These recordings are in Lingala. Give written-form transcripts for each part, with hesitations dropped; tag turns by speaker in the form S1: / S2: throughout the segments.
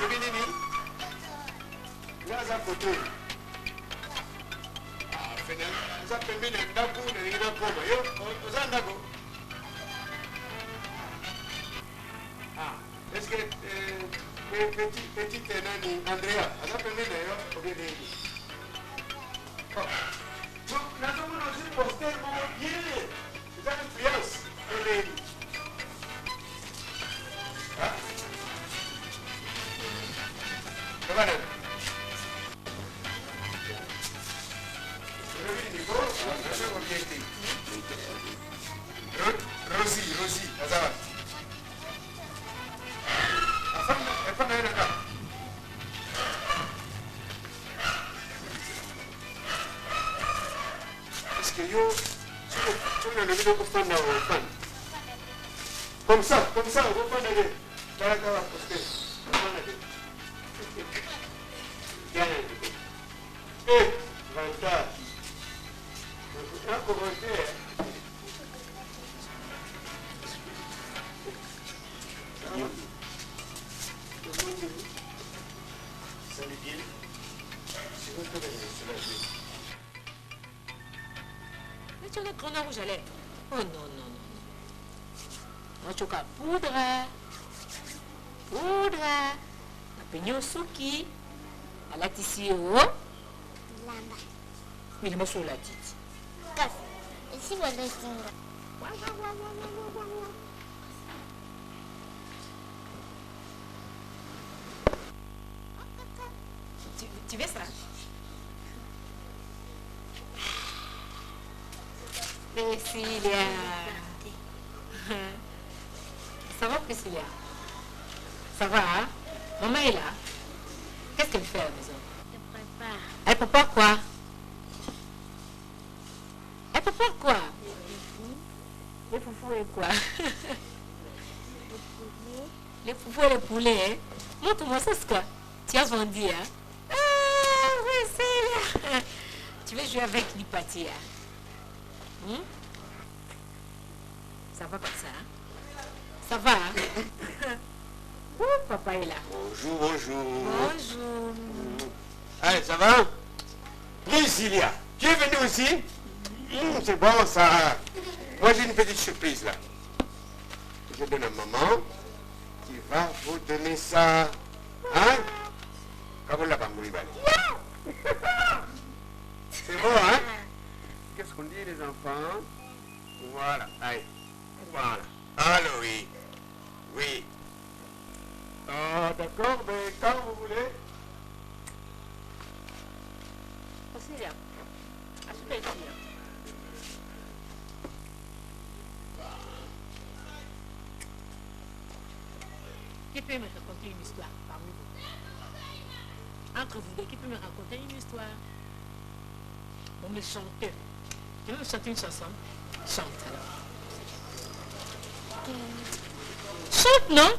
S1: nini? Ngaza photo. Ah, fena. Za pembeni ndaku na ngina koma. Yo, za ndaku. Ah, est-ce que petite nani Andrea, za pembeni yo, obedi. Oh. So, nazo mno si poster mo yeye. Za influence. Obedi. Ah. Comment est-ce? Rosie, ça va. Est-ce que yo, tu as le vidéo pour faire un fan? Comme ça, on va faire des. D'accord, parce que. Eh, Vanta. Ah, comment dire? Salut bien. Si vous pouvez cela.
S2: Mais tu as le grand rouge à lèvres. Oh non. Moi, tu as poudre. La pignon souki. À la tissu.
S3: Lamba.
S2: Mais il m'a sur la tite.
S3: Kas. Ici, voilà le single.
S2: Tu veux ça? Priscilla. Ça va, Priscilla? Ça va, hein? Maman est là. Qu'est-ce qu'elle fait à la maison?
S3: Je prépare.
S2: Elle prépare quoi? Elle prépare quoi? Les foufous et quoi? Les foufous et les poulets, hein? Montre-moi ça, c'est quoi? Tu as vendu, hein? Ah, oui, c'est là. Tu veux jouer avec l'hypathie, hein? Ça va comme ça, hein? Ça va, hein? Ouh, papa est là.
S1: Bonjour.
S2: Bonjour.
S1: Allez, ça va? Priscilla, tu es venue aussi? C'est bon, ça. Moi, j'ai une petite surprise là. Je donne à maman qui va vous donner ça. Hein? Kabola Bamboulibali. C'est bon, hein? Qu'est-ce qu'on dit, les enfants? Voilà, allez. Voilà. Alors, oui. Oui. Ah, d'accord, mais quand vous voulez.
S2: Priscilla, ajoute ici. Qui peut me raconter une histoire parmi vous? Entre vous deux, qui peut me raconter une histoire? Bon, mais chantez. Tu veux me chanter une chanson? Chante alors. Chante, non?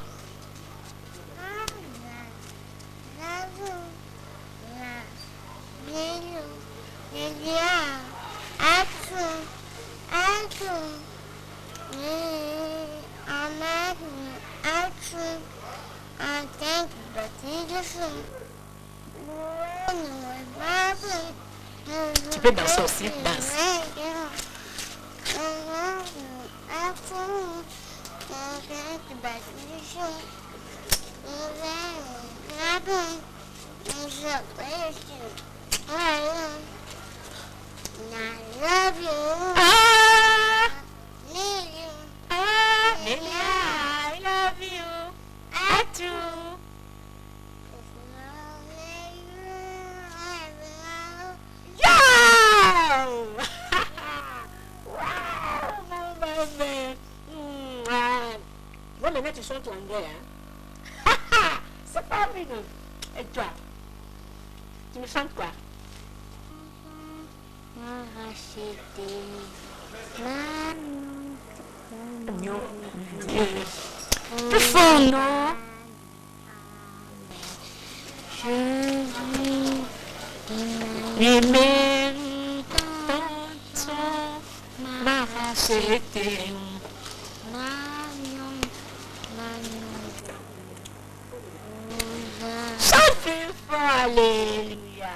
S2: Tu peux danser aussi, danse.
S3: I love you.
S2: Ah!
S3: Need you.
S2: Ah! Lélia, I love you. I do. Yo! Wow, mon bébé. Bon, maintenant tu chantes l'anglais, hein? C'est pas mignon. Et toi? Tu me chantes quoi? Plus fort, non? Aimer tant m'a racheté. Alléluia.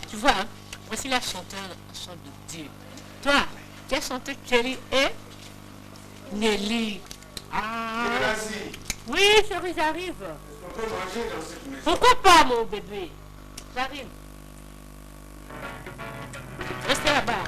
S2: Tu vois, hein, voici la chanteuse chante de Dieu. Toi, tu as chanté Kelly et Nelly. Ah. Oui, chérie, j'arrive.
S1: On peut manger dans cette maison.
S2: Pourquoi pas, mon bébé? J'arrive. Restez là-bas.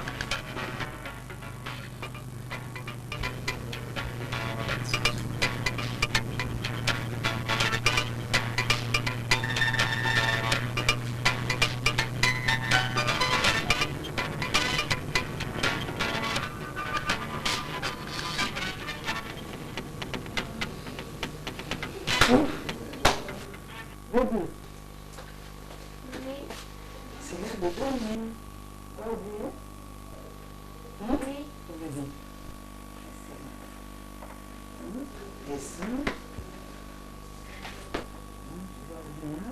S4: Bobo. C'est l'air de dormir. Bobo. Oui. Vas-y. Descends. Tu vas bien.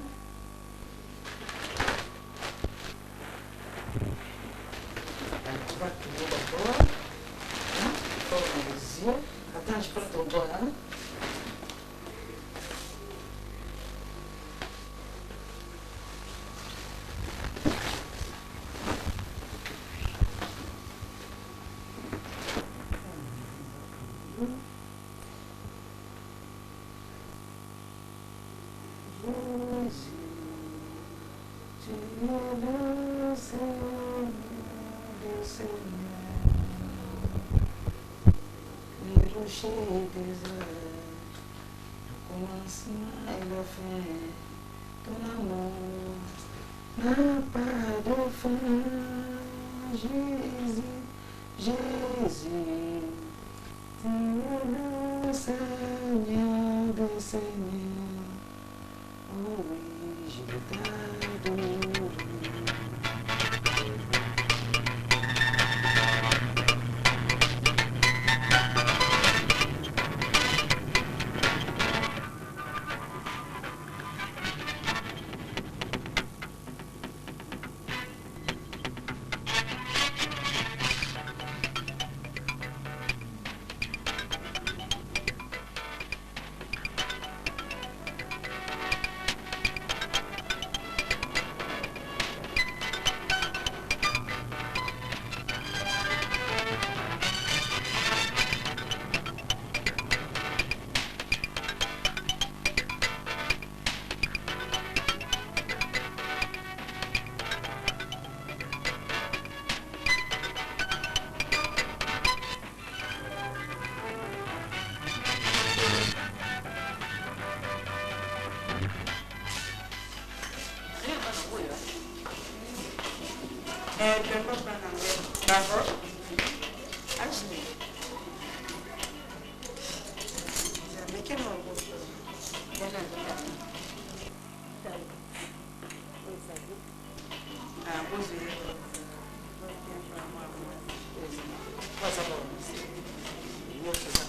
S4: Tu vas tourner d'abord. Ferme les yeux. Attends, je prends ton doigt.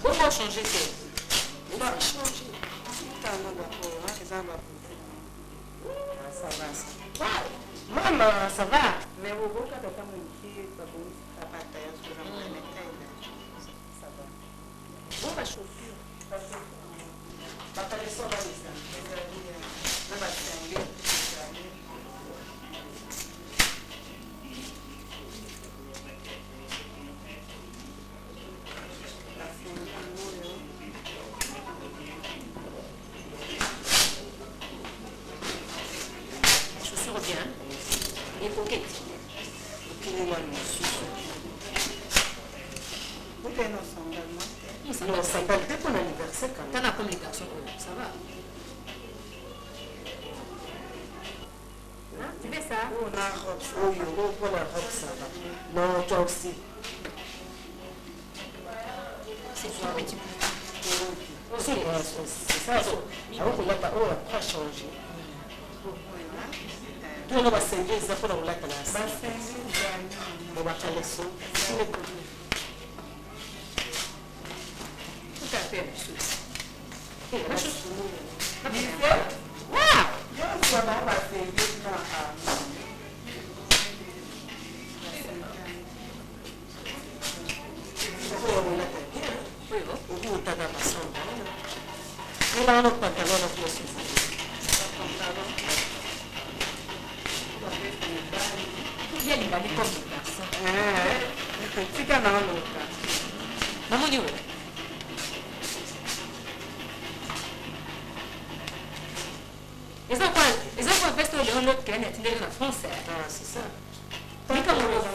S2: Comment changer ça?
S4: On va changer. Ça va, ça. Maman, ça va. Mais au bout, quand on ça va. On va chauffer.
S2: Et coquette.
S4: Non, ça va être pour l'anniversaire quand même.
S2: T'en as comme les garçons, ça va. Hein? Tu fais ça?
S4: On a robe, on a robe, ça va. Non, toi aussi.
S2: C'est toi, petit peu.
S4: C'est ça. Alors qu'on n'a pas changé. On va s'engager, ça pour la classe. On va faire les sons.
S2: Tout à fait.
S4: Il a un pantalon à pièce.
S2: m'emballer comme le garçon.
S4: Tu as un autre.
S2: Maman dit, les enfants restent dans l'autre qui est en français.
S4: Ah, c'est ça.
S2: Mais comment on va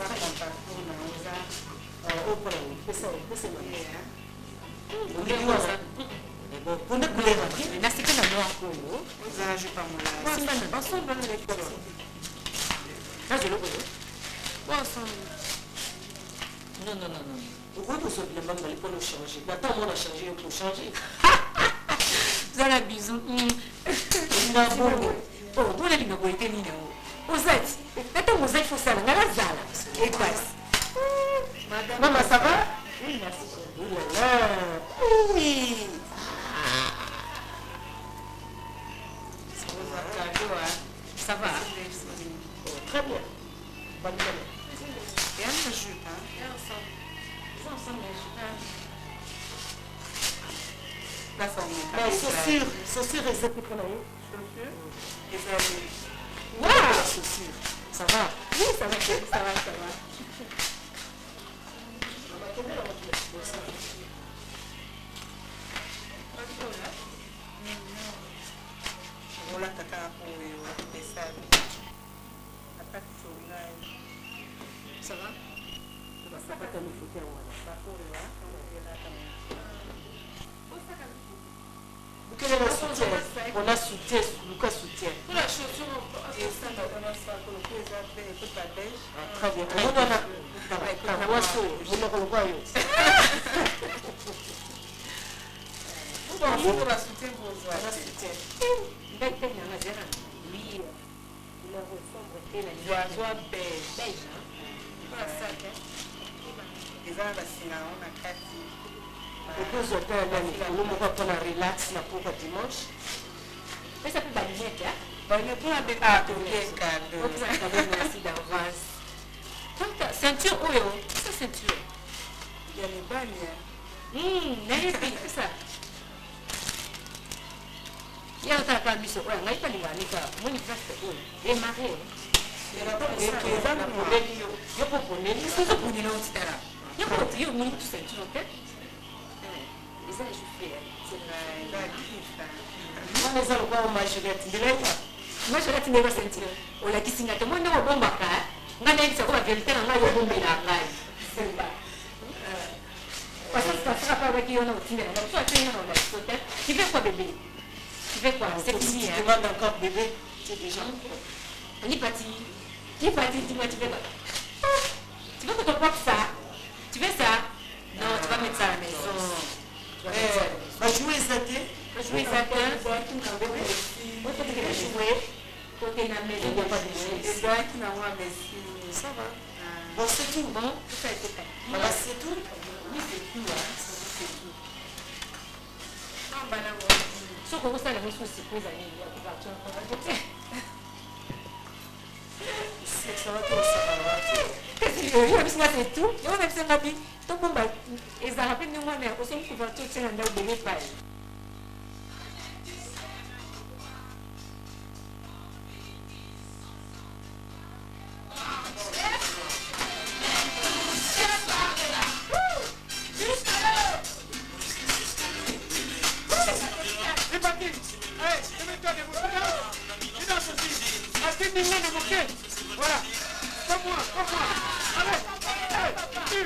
S2: non, non, non, non.
S4: Pourquoi vous avez le même pour nous changer? Attends, on a changé pour changer.
S2: Vous avez la bisou. Bon, vous avez une bonne idée. Vous êtes. Attends, vous êtes faussé. On a la zala. Et quoi?
S4: Maman, ça va?
S2: Oui, merci.
S4: Oh là là. Oui.
S2: Ça va?
S4: Très bien. Bonne journée.
S2: Et un jus, hein? Et ensemble. Ils sont ensemble, les jus. Là, ça
S4: Mais chaussures, et c'est pour nous.
S2: Wow!
S4: Chaussures. Ça va?
S2: Oui, ça va, ça va, ça va. Ça va?
S4: Ça va comme il faut faire. On a soutien, Lucas soutient.
S2: Pour la chaussure,
S4: Très bien. On a vous ne revoyez. On a soutien.
S2: oui, il ressemble à la beige.
S4: Depois eu tenho para na relax na porra dimanche.
S2: Mais ça peut balayer, hein? Ceinture, oui, ça ceinture.
S4: Il y a les bannières.
S2: C'est ça. Il y a un peu de mission. On n'a pas les gars, on est presque et marié. Il y a pas de ça. Il y a pas de ceinture, ok? Les gens, je fais.
S4: Unaweza kuwa majority ndilewa.
S2: Majority ndio ceinture. Ola kisinga to mwana obomba ka. Ngana ndisa kwa verite na ngayo bombe la ngai. Simba. Parce que ça sera pas avec qui on a au na toi tu es dans la société. Tu fais quoi bébé? Tu fais quoi? C'est fini hein.
S4: Tu demandes encore bébé, c'est déjà.
S2: On est parti. Dis-moi tu fais quoi? Tu veux que ton propre ça? Tu fais ça? Non, tu vas mettre ça à la maison.
S4: Va jouer ça
S2: jouer ça côté la maison, il n'y a pas de choses.
S4: Ça va. Bon, c'est tout.
S2: Bon, ça a été fait.
S4: Voilà, c'est tout.
S2: Oui, c'est tout. C'est tout. Ce qu'on ça, la ressource, c'est pour les années.
S4: Ça va tout, ça va.
S2: Qu'est-ce que tu veux? C'est tout. Je vais même se dire, tout le monde va. Et ça rappelle nous, mais aussi, on peut tout faire dans le bébé.
S1: Voilà, comme moi, allez, c'est parti.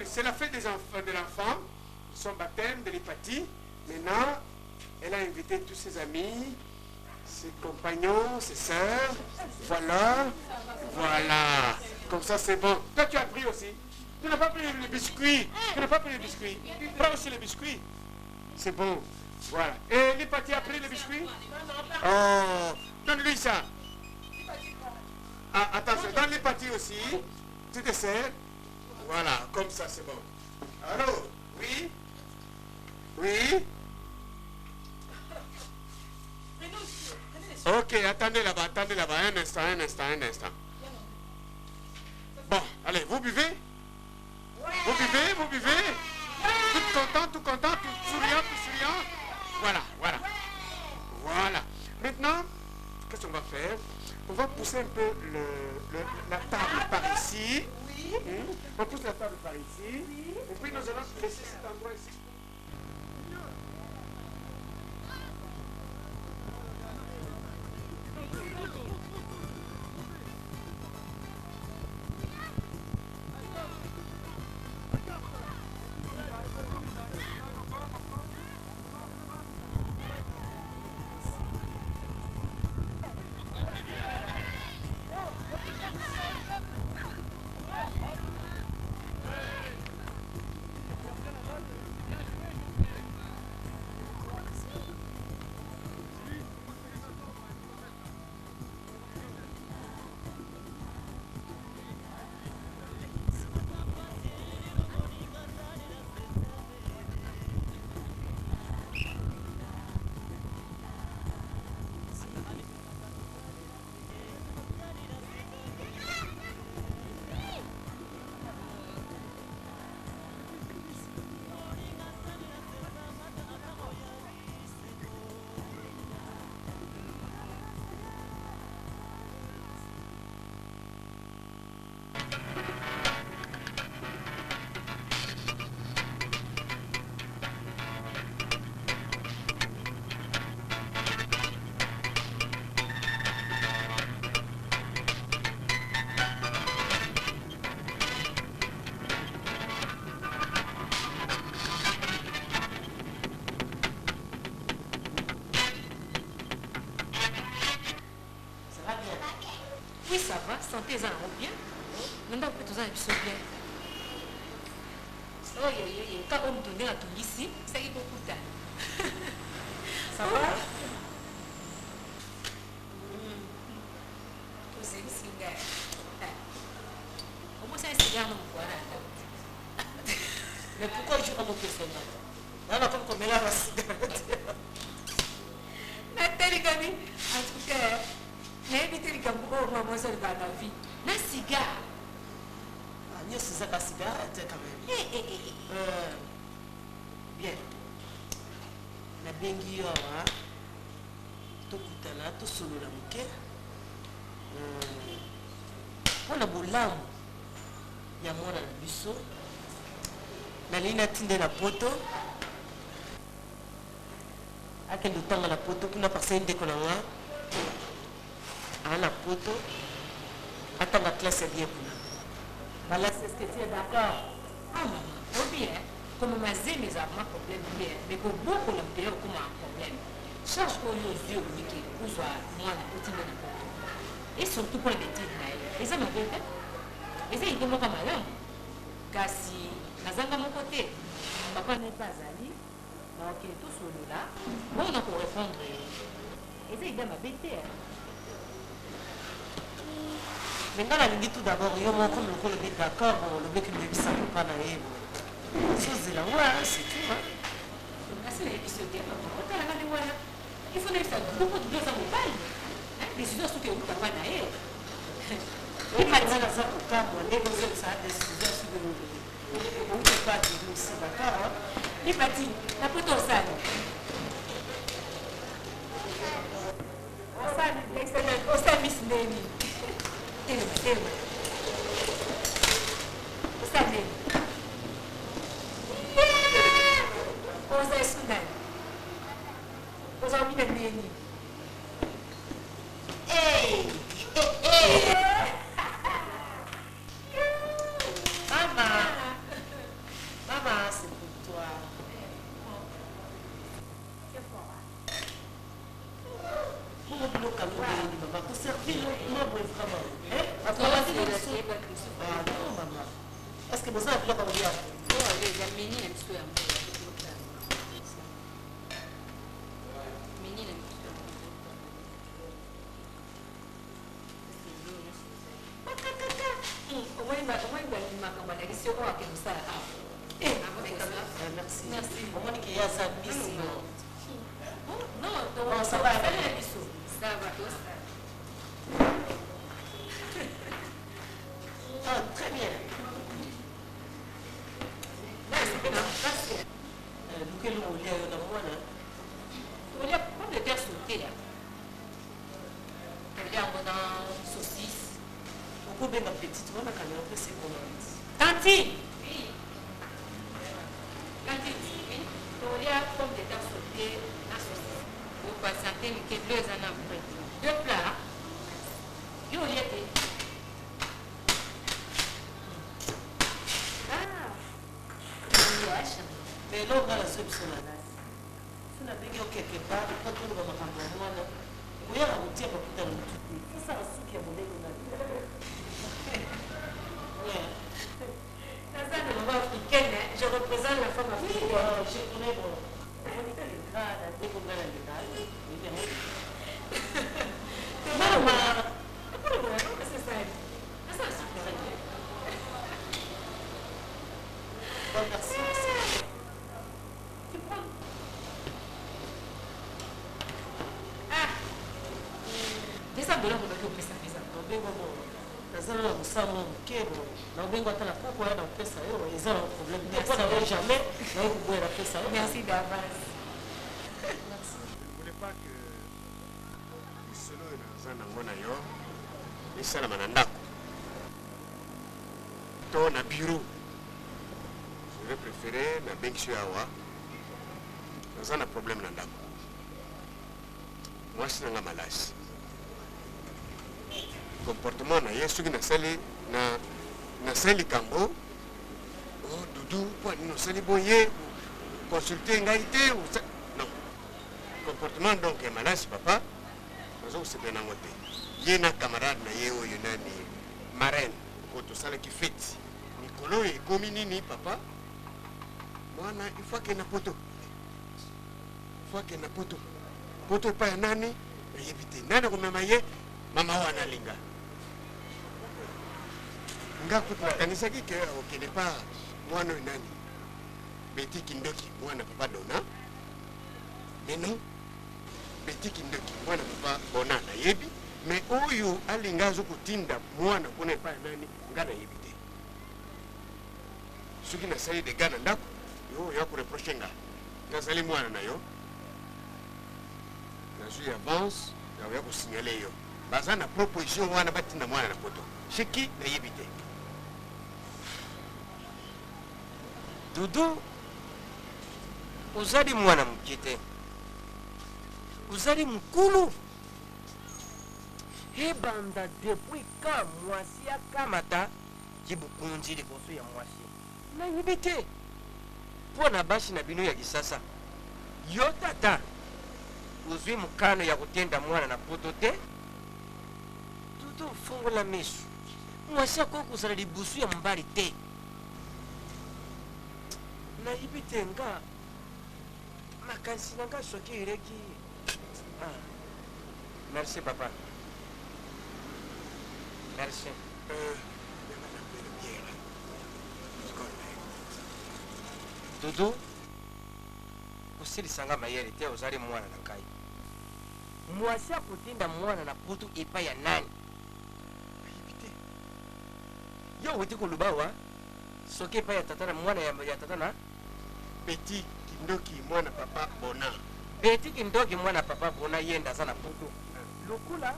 S1: C'est la fête des enfants, de l'enfant, son baptême de l'hépatie. Maintenant, elle a invité tous ses amis, ses compagnons, ses sœurs. Voilà. Voilà. Comme ça, c'est bon. Toi, tu as pris aussi. Tu n'as pas pris les biscuits. Tu n'as pas pris les biscuits. Prends aussi les biscuits. C'est bon. Voilà. Et l'hépatie a pris les biscuits? Oh, donne-lui ça. Ah, attention, donne l'hépatie aussi. Tu te sers. Voilà, comme ça, c'est bon. Allô? Oui? Oui? Ok, attendez là-bas. Un instant. Bon, allez, vous buvez? Vous buvez? Tout content, tout souriant. Voilà. Maintenant, qu'est-ce qu'on va faire? On va pousser un peu la table par ici. On pousse la table par ici. Et puis nous allons laisser cet endroit ici.
S2: Oui, ça va, santé ça va bien. Maintenant, on peut tous aller bien. Oh, quand on me donne à tout ici, c'est beaucoup de temps. Ça va? C'est un cigare. Au moins, c'est un cigare, non, voilà. Mais pourquoi je prends mon personnel? Là, comme on met là la cigarette. Nathalie Gami, en tout cas, n'invitez les Gambourg au moins seul dans la vie. La cigare. Ah, n'y a c'est ça la cigarette quand même. Bien. La bengi awa. To kutana, to solo la muke. Wana bolamu. Ya mwana na biso. Na lina tinde na poto. Akende utanga na poto kuna passer ndeko na nga. Ana poto. Atanga classe bien kuna. Voilà, est-ce que tu es d'accord? Ah maman, oh bien. Comme ma zéme mes armes problème bien, mais que beaucoup de pays comme un problème. Charge pour nos yeux qui ou soit moi la petite de la. Et surtout pour les petits les hommes avaient fait. Et ça il est mort comme malin. Car si nazanga mon côté, papa n'est pas allé. Donc tout sur là. Bon on a pour répondre. Et ça il est ma bête. Maintenant, la ligne tout d'abord, il y a mon comme le bec d'accord, le bec de l'ébissa pour pas naïf. C'est là, ouais, c'est tout. C'est l'épisode de la il faut faire beaucoup de choses à mobile. Les choses que vous n'avez pas naïf. Il m'a dit, ça pour pas, moi, les choses, ça a des choses sur le. On ne peut pas dire aussi, d'accord? Il m'a dit, la photo, ça. On s'est mis Némi. Telma. Está vendo? Os é estudante. Os é o menino. Ei! Mama!
S4: Merci. Merci. Comment est-ce qu'il y a ça? Non, ça va. Ça va. Ah, très bien. Lequel on lit dans le mois là? On lit pas de terre sautée là. On lit dans saucisse. On peut bien la petite, on a quand même c'est bon. Tanti. Oui. Tanti. Oui. On lit pomme de terre sautée, la saucisse. Vous passez que 2 ans après. 2 plats. Puis on lit. Mais là, on a la solution là. Si on a bien quelque part, quand on va me rendre, on va retirer pour tout le monde. C'est ça aussi qui est bon. Je représente la femme africaine. Je connais bon. Merci d'avance.
S1: Je ne voulais pas que les solo et ça na bureau. Je vais préférer na benchi awa. Dans un problème nandako. Moi c'est nga malasi. Comportement na yesu ki na sali kambo. Oh Doudou, pour nous sali boye. Consulter ngaïté ou ça. Non. Comportement donc est malade, papa. Nous avons c'est bien en côté. Il y a un camarade na yeo yunani marraine quand tout ça qui fait. Nicolo et Gominini papa. Moi na il faut que na poto. Il faut que na poto. Poto pa nani éviter. Nani ko mamaye mama wana linga. Ngakuta kanisa ki ke okene pa mwana nani. Betty Kindoki, moi na papa Dona. Mais non, Betty Kindoki, moi na papa Bona na yebi. Mais oyo alingazo kutinda moi na kone pa nani ngana yebi te. Suki na sali de gana ndako, yo ya ko reprocher nga. Na sali moi na yo. Na ju avance, ya ko signaler yo. Baza na proposition wana batinda moi na poto. Cheki na yebi te.
S5: Doudou uzali mwana mukite uzali mukulu ebanda depuis ka mwasi akamata kibukunzi liboso ya mwasi nayibi te mpo na basi na bino ya kisasa yo tata uzwi mukano ya kutenda mwana na poto te Doudou fungola miso mwasi akokuzala libusu ya mbali te nayibi te nga makanisi na nga soki eleki. Merci papa. Merci. Doudou kosilisa nga mayele te ozali mwana na ngai mwasi akotinda mwana na putu epai ya nani nayibi te yo oti koloba awa soki epai ya tata na mwana ya tata na
S1: Betty Kindoki mwana papa Bona.
S5: Betty Kindoki mwana papa Bona yenda za na putu. Lokula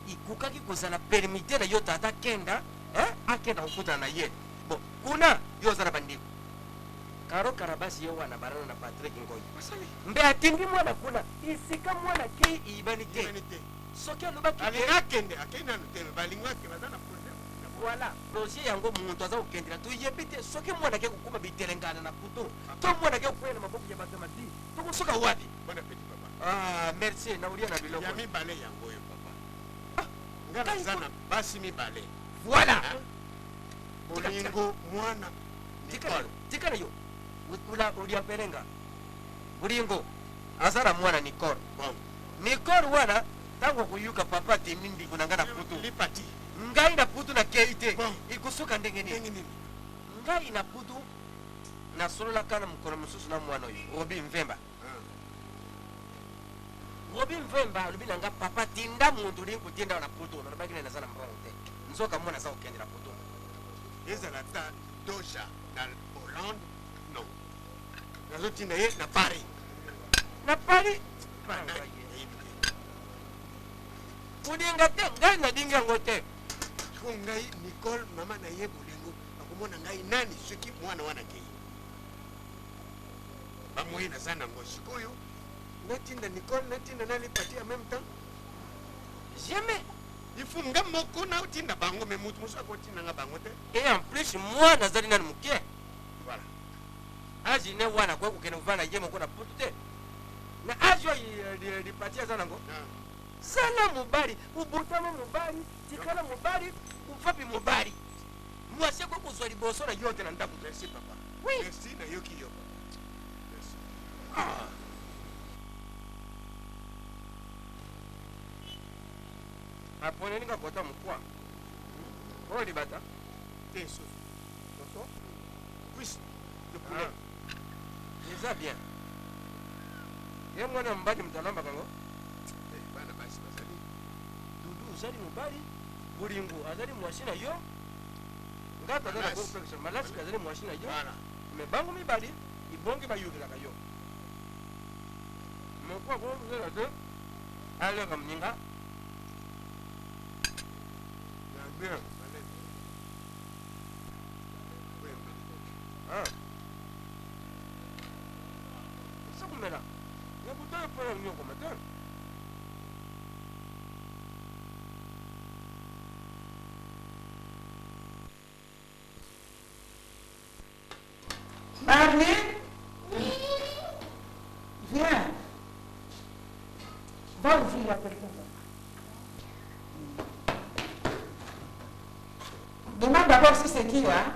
S5: ikukaki kozala permite na yo tata kenda, akenda kukuta na ye. Bon, kuna yo za na bandiko. Karo karabasi yo wana barano na Patrick Ngoyi.
S1: Basali.
S5: Mbe atindi mwana kuna isika mwana ke ibanite. Soki alobaki
S1: alinga kende akenda no teme balingwa ke bazana problème.
S5: Voilà, dossier yango muntu aza kokendela toyebite soki mwana ke kokuma bitelengana na putu to mwana ke kokwena maboku ya batamati tokosoka wapi.
S1: Bon appétit papa.
S5: Merci na ulia na biloko
S1: ya mibale yango yo papa. Ngana zana basi mibale.
S5: Voilà.
S1: Bolingo mwana
S5: tikana yo ulia perenga bolingo azara mwana Nicole.
S1: Bon.
S5: Nicole wana tango kuyuka papa temindi kunangana putu
S1: lipati
S5: ngai na putu na keite ikusuka ndenge nini ngai na putu nasololaka na mokolo mosusu na mwana oyo Robi Mvemba. Robi Mvemba alobi na nga papa tinda muntu li nkutinda na putu nalobaki naza na mbongo te nzoka mwana aza kokendela putu
S1: ezala ta Doha na Hollande non nazotinda ye na Paris
S5: na Paris kulinga te ngai nadingi yango te
S1: ko ngai Nicole mama na ye bolingo akomona ngai nani soki mwana wana kei bamoyi naza nango sikoyo natinda Nicole natinda nani pati en même temps
S5: jamais.
S1: il faut nga moko na otinda bango me mutu mosu akotinda nga bango te
S5: Et en plus moi nazali nani mokie
S1: voilà
S5: aji ne wana kwa kukene kuvana ye moko na putu te na aji oyo lipati aza nango zala mobali ubutama mobali tikala mobali ufapi mobali mwasi kwa kuzwa liboso na yote na ndaku.
S1: merci papa
S5: Oui.
S1: merci na yoki yo papa merci
S5: apone ninga kota mukwa oyo libata
S1: teso
S5: toto
S1: cuisse de poulet
S5: eza bien ye mwana mobali mutalamba kango
S1: bana basi bazali
S5: dudu ozali mobali bolingo azali mwasi na yo ngata aza na complexe malasi azali mwasi na yo
S1: voilà
S5: me bango mibali ibongi bayokelaka yo mokwa kozela te aleka mninga
S1: bien
S5: esa kumela yabutoyo pona nyokoma te
S4: Marlène, viens. Va ouvrir la porte. Demande d'abord si c'est qui, hein?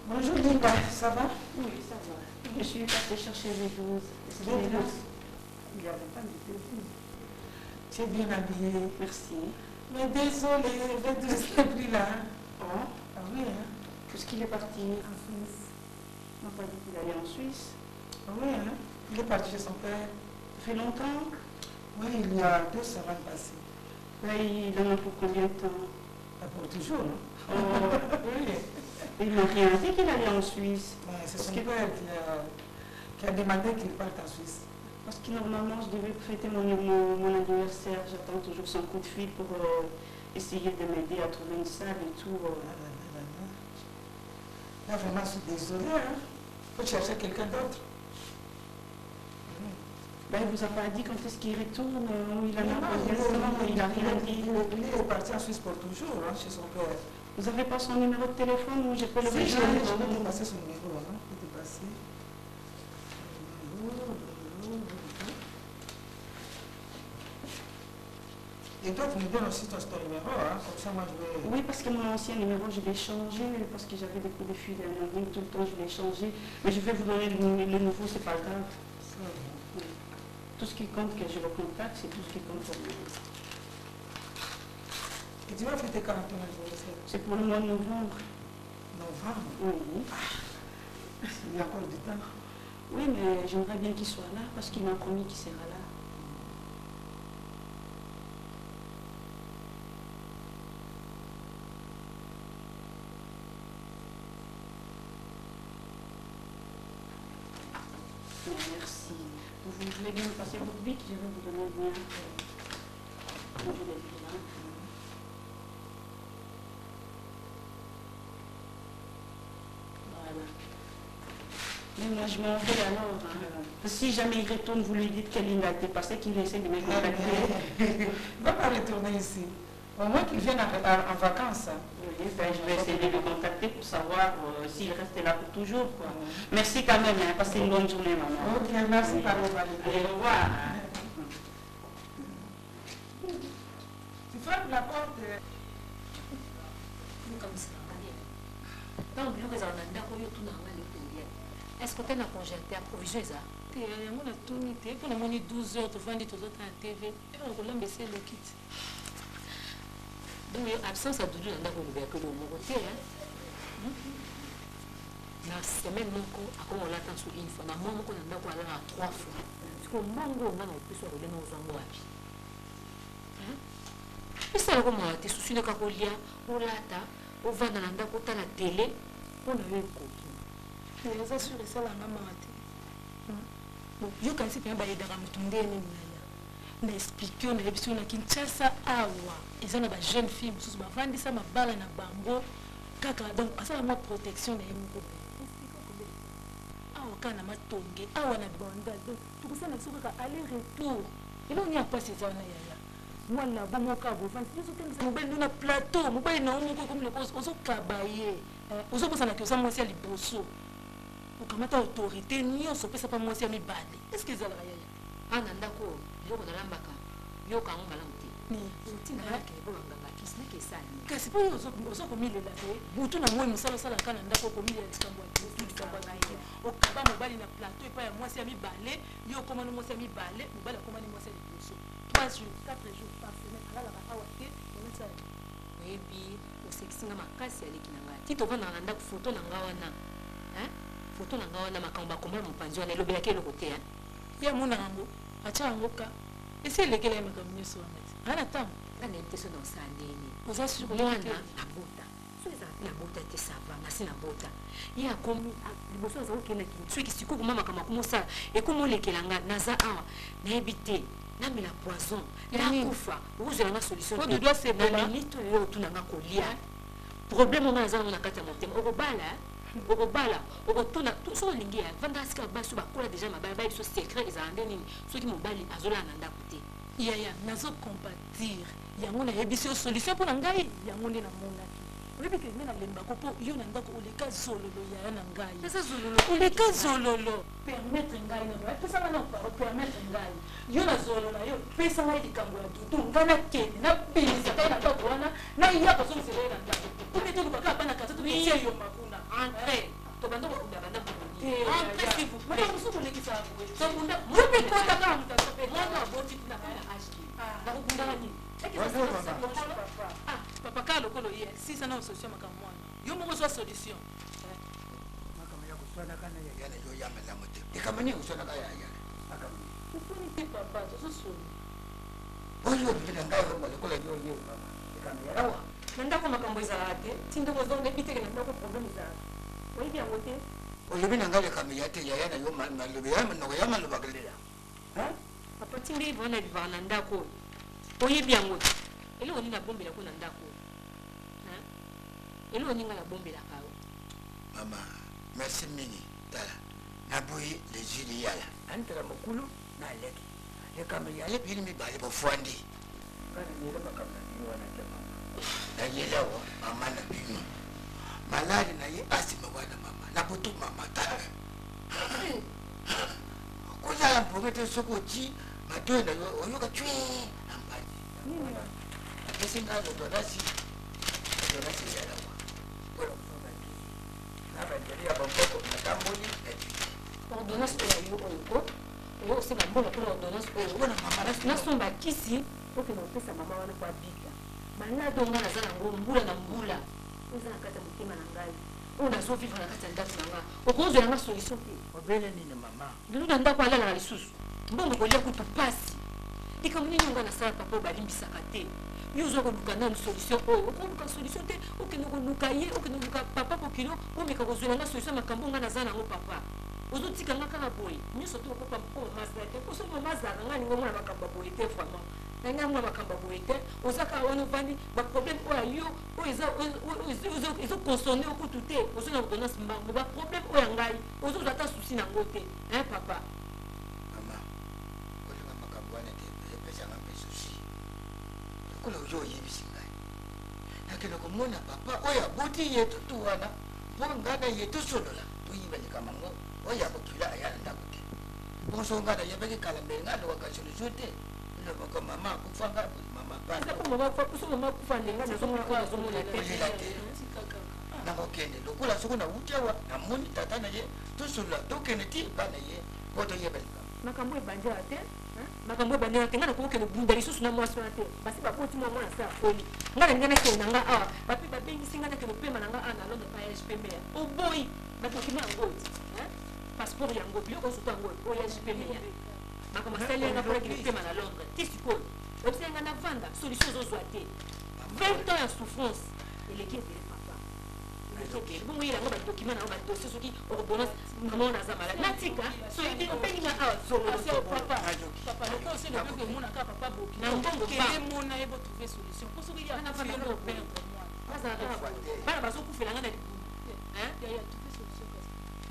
S4: Bonjour Linda, ça va?
S6: Oui, ça va. Je suis passée chercher les blouses.
S4: Il n'y avait pas de téléphone. Tu es bien habillée.
S6: Merci.
S4: Mais désolé, le blouses n'est plus là.
S6: Oh,
S4: Ah oui, hein?
S6: puisqu'il est parti
S4: En Suisse.
S6: on m'a pas dit qu'il allait en Suisse.
S4: Ah oui, hein? Il est parti chez son père.
S6: Ça fait longtemps.
S4: Oui, il y a 2 semaines passées.
S6: Là, il en a pour combien de temps?
S4: Pas pour toujours, non?
S6: Oh,
S4: Oui.
S6: il m'a rien dit qu'il allait en Suisse.
S4: Ouais, c'est
S6: Parce
S4: son
S6: que-
S4: père qui a demandé qu'il parte en Suisse.
S6: Parce que normalement, je devais fêter mon anniversaire. J'attends toujours son coup de fil pour essayer de m'aider à trouver une salle et tout.
S4: Là, vraiment, je suis désolée. Hein? Faut chercher quelqu'un d'autre.
S6: Ben, il vous a pas dit quand est-ce qu'il retourne, où il en
S4: Non,
S6: a combien de temps, il a rien dit.
S4: il est parti en Suisse pour toujours, hein, chez son père.
S6: Vous avez pas son numéro de téléphone où je peux le
S4: Si, je
S6: rejoindre?
S4: vais te passer son numéro. Hein? Je vais te passer. Et toi, tu me donnes aussi ton numéro, hein? Comme ça, moi, je vais...
S6: Oui, parce que mon ancien numéro, je l'ai changé, parce que j'avais des coups de fil en ligne tout le temps, je l'ai changé. Mais je vais vous donner le nouveau, c'est pas grave.
S4: Ça va.
S6: Oui. Tout ce qui compte, que je le contacte, c'est tout ce qui compte pour moi.
S4: Et tu vas fêter quand ton anniversaire?
S6: C'est pour le mois de novembre.
S4: Novembre.
S6: Oui.
S4: Il y a encore du temps.
S6: Oui, mais j'aimerais bien qu'il soit là, parce qu'il m'a promis qu'il sera là. Merci. Vous voulez bien me passer votre bic, je vais vous donner le mien. Je l'ai vu là. Voilà. Mais moi je m'en vais alors. Hein. Si jamais il retourne, vous lui dites quelle ligne a été passée, qu'il essaie de me contacter.
S4: Il ne va pas retourner ici. Au moins qu'il vienne en vacances. Hein.
S6: Oui, ben, je vais essayer de le contacter pour savoir s'il reste là pour toujours. Quoi. Merci quand même, hein. Passez une bonne journée, maman.
S4: Ok, merci,
S6: Oui.
S4: Pablo.
S6: Allez, au revoir.
S4: Tu fermes la porte.
S2: Comme ça, allez. Tant que vous avez un d'accord, vous tout n'avez pas. Est-ce que tu as un congélateur provision ça?
S6: Il y a tout mis. Pour le monnaie 12 heures, tu vends des autres en TV. Et on va baisser le kit.
S2: Donc, l'absence a doublé dans le verre que le mot côté. La semaine, on l'attend sur une fois. Moi, on a 3 fois. Parce que mango, on a plus sur les nos amis. Et ça, on a des soucis de cacolia, on l'a, on va dans la télé, on a eu un coton.
S6: Je les assure, ça, la maman a été. Bon, je ne sais pas si je vais aller na expliquer na ebiso na Kinshasa awa eza na ba jeune fille mususu bavandisa mabala na bango kaka donc asala ma protection na yemoko awa kana matonge awa na banda donc tukusana biso kaka aller retour elo ni apasi eza na yaya mwana bomoka bovandi biso tengisa mobali na plateau mobali na omoko comme le boss ozokabaye ozobosana ke oza mwasi ya liboso okamata autorité nyonso opesa pa mwasi ya mibale est-ce que ezalaka yaya
S2: ana ndako yoko nalambaka yoka ngo malamu te utina yake bolanga bakisi na kesani
S6: kasi po ozo komilela te butu na moi musala sala kana ndako komilela likambo ya butu likambo na ye okaba mobali na plateau epa ya mwasi ya mibale yo komani mwasi ya mibale mobali akomani mwasi ya liboso 3 jours 4 jours par semaine alalaka awa te onasala
S2: oyebi osekisinga makasi aleki na ngai ti tovanda na ndako foto na nga wana foto na nga wana makambo bakomola mopanzi wana elobelaki eloko te
S6: ye mona yango atia yango ka esi elekela ye makambo nyonso wana te ana ntango
S2: ana ye te so na osala ndeni
S6: oza sur
S2: mwana abota so ezalaki na bota te sava nasi na bota ye akomi liboso aza kokenda soki sikoyo koma makambo akomosala ekomolekela nga naza awa nayebi te namela poison nakufa okozwelanga solution na minute oyo otunanga kolia problème onga naza nango na kati ya motema okobala okotuna so olingi ya vanda sika baso bakola deja mabala bayebi so secret ezala nde nini soki mobali azolala na ndako te
S6: yaya nazocompatir yango nayebisi yo solution mpo na ngai yango nde namonaki oyebi ke nde nalembako mpo yo na ndako oleka zololo yaya na ngai oleka zololo permettre ngai pesanga na permettre ngai yo na zololo yo pesa ngai likambo ya dudu ngai nakende nabimisa kai na ndako wana nayaka zongizela ye na ndako omete lukaka apana kata tokotia yo makuna
S2: entre tobanda kokunda banda
S6: entre s'il vous plaît mosusu olekisa
S2: tokunda
S6: mopekotaka mutasope
S2: mwana aboti kuna kana ashki nakokundaka nini
S6: papa kaka lokolo ye sisa na solution makambo mwana yo moko zwa solution
S7: makambo ya kuswanaka na yayana yo yamela mote ekamani ya kuswanaka yayana makamani
S6: ufuni te papa tozosoni
S7: oyo obibila ngai koma lokola yo ye mama ekamani yarawa
S2: na ndako makambo ezalaka te ti ndenge ozoyebi teke na ndako problème ezalaka oyebi yango te
S7: olobi na ngai ekamani ya te yayana yo malobi ya manoko ya malobaka lela
S2: papa ti nde ivana bivaka na ndako oyebi yango te eloko nini nabombelako na ndako eloko ninga nabombelaka yo
S7: mama merci mingi tala naboyi lezili yala antala mokulu na leki ekamani yale bili mibale bofwandi kananyele makambo na bino wana te mama nayelewa mama na bino maladi na ye asima wana mama na butu mama tala kozala mponge te soki oti matoyi na yo oyoka cwe ambadi apesi ngai lodonasi yalawa na bandeli ya bamboko natamboli
S2: ordonnance oyo yo oyoko oyo osenga mbona mpona ordonnance oyo nasomba kisi okende opesa mama wana po abika malade onga naza nango mbula na mbula oza na kati ya motema na ngai oyo nazovivre na kati ya ndako na nga okozwelanga solution te
S7: obele nini mama
S2: lelo na ndako alalaka lisusu mbongo kolia kutu pasi likambo nini onga nasala papa oyo balimbisaka te yo ozwa koluka nanu solution oyo okoluka solution te okende koluka ye okende koluka papa pokino omeka kozwelanga solution makambo onga naza nango papa ozotikanga kaka boye nyonso to okopa mpo mamazala te mposo mamazala nga ningo mona makambo ya boye te vraiment nanga mona makambo ya boye te oza kaka wana ovandi baproblème oyo yo ezokonsone okutu te ozwi na ordonnance mbango baproblème oyo ya ngai ozozwa ata susi nango te papa
S7: mama olinga makambo wana te epesanga mpe susi lokola oyo oyebisi ngai nakende komona papa oyo aboti ye tutu wana mpo ngai na ye tosolola toyiba likambo ngo oyo akokila aya na ndako te bonso ngai nayebaki kala mbele ngai alokaka solution te elobaka mama akufanga mama
S2: so mama kufa ndenga nazomona oyo nazomona te
S7: olela te nakokende lokola soko nauti awa namoni tata na ye tosolola tokende ti epa na ye po toyeba likambo
S6: makambo ebandela te makambo ebandela te nga nakokende bunda lisusu na mwasi wana te basi baboti mwa mwana sa akoli nga na ngai nakende na nga awa bape babengisi nga nakende opema na nga awa na londre pa hpmea oboyi badokima yango ti passeport yango biloko osutu yango oya hpmea makambo asali nga mpona kende opema na londre ti sikoyo obiseli nga navanda solution ozozwa te 20 ans ya souffrance eleki ebele papa bongo yelango badokima nango badosie soki ordonnance mama ona aza malade natika soyebi openginga awa zolopapa loko osi lokoki omonaka papa boki na mbongo mona ye botrouve solution mpo soki yanafandao perdre bana bazokufela nga na libulu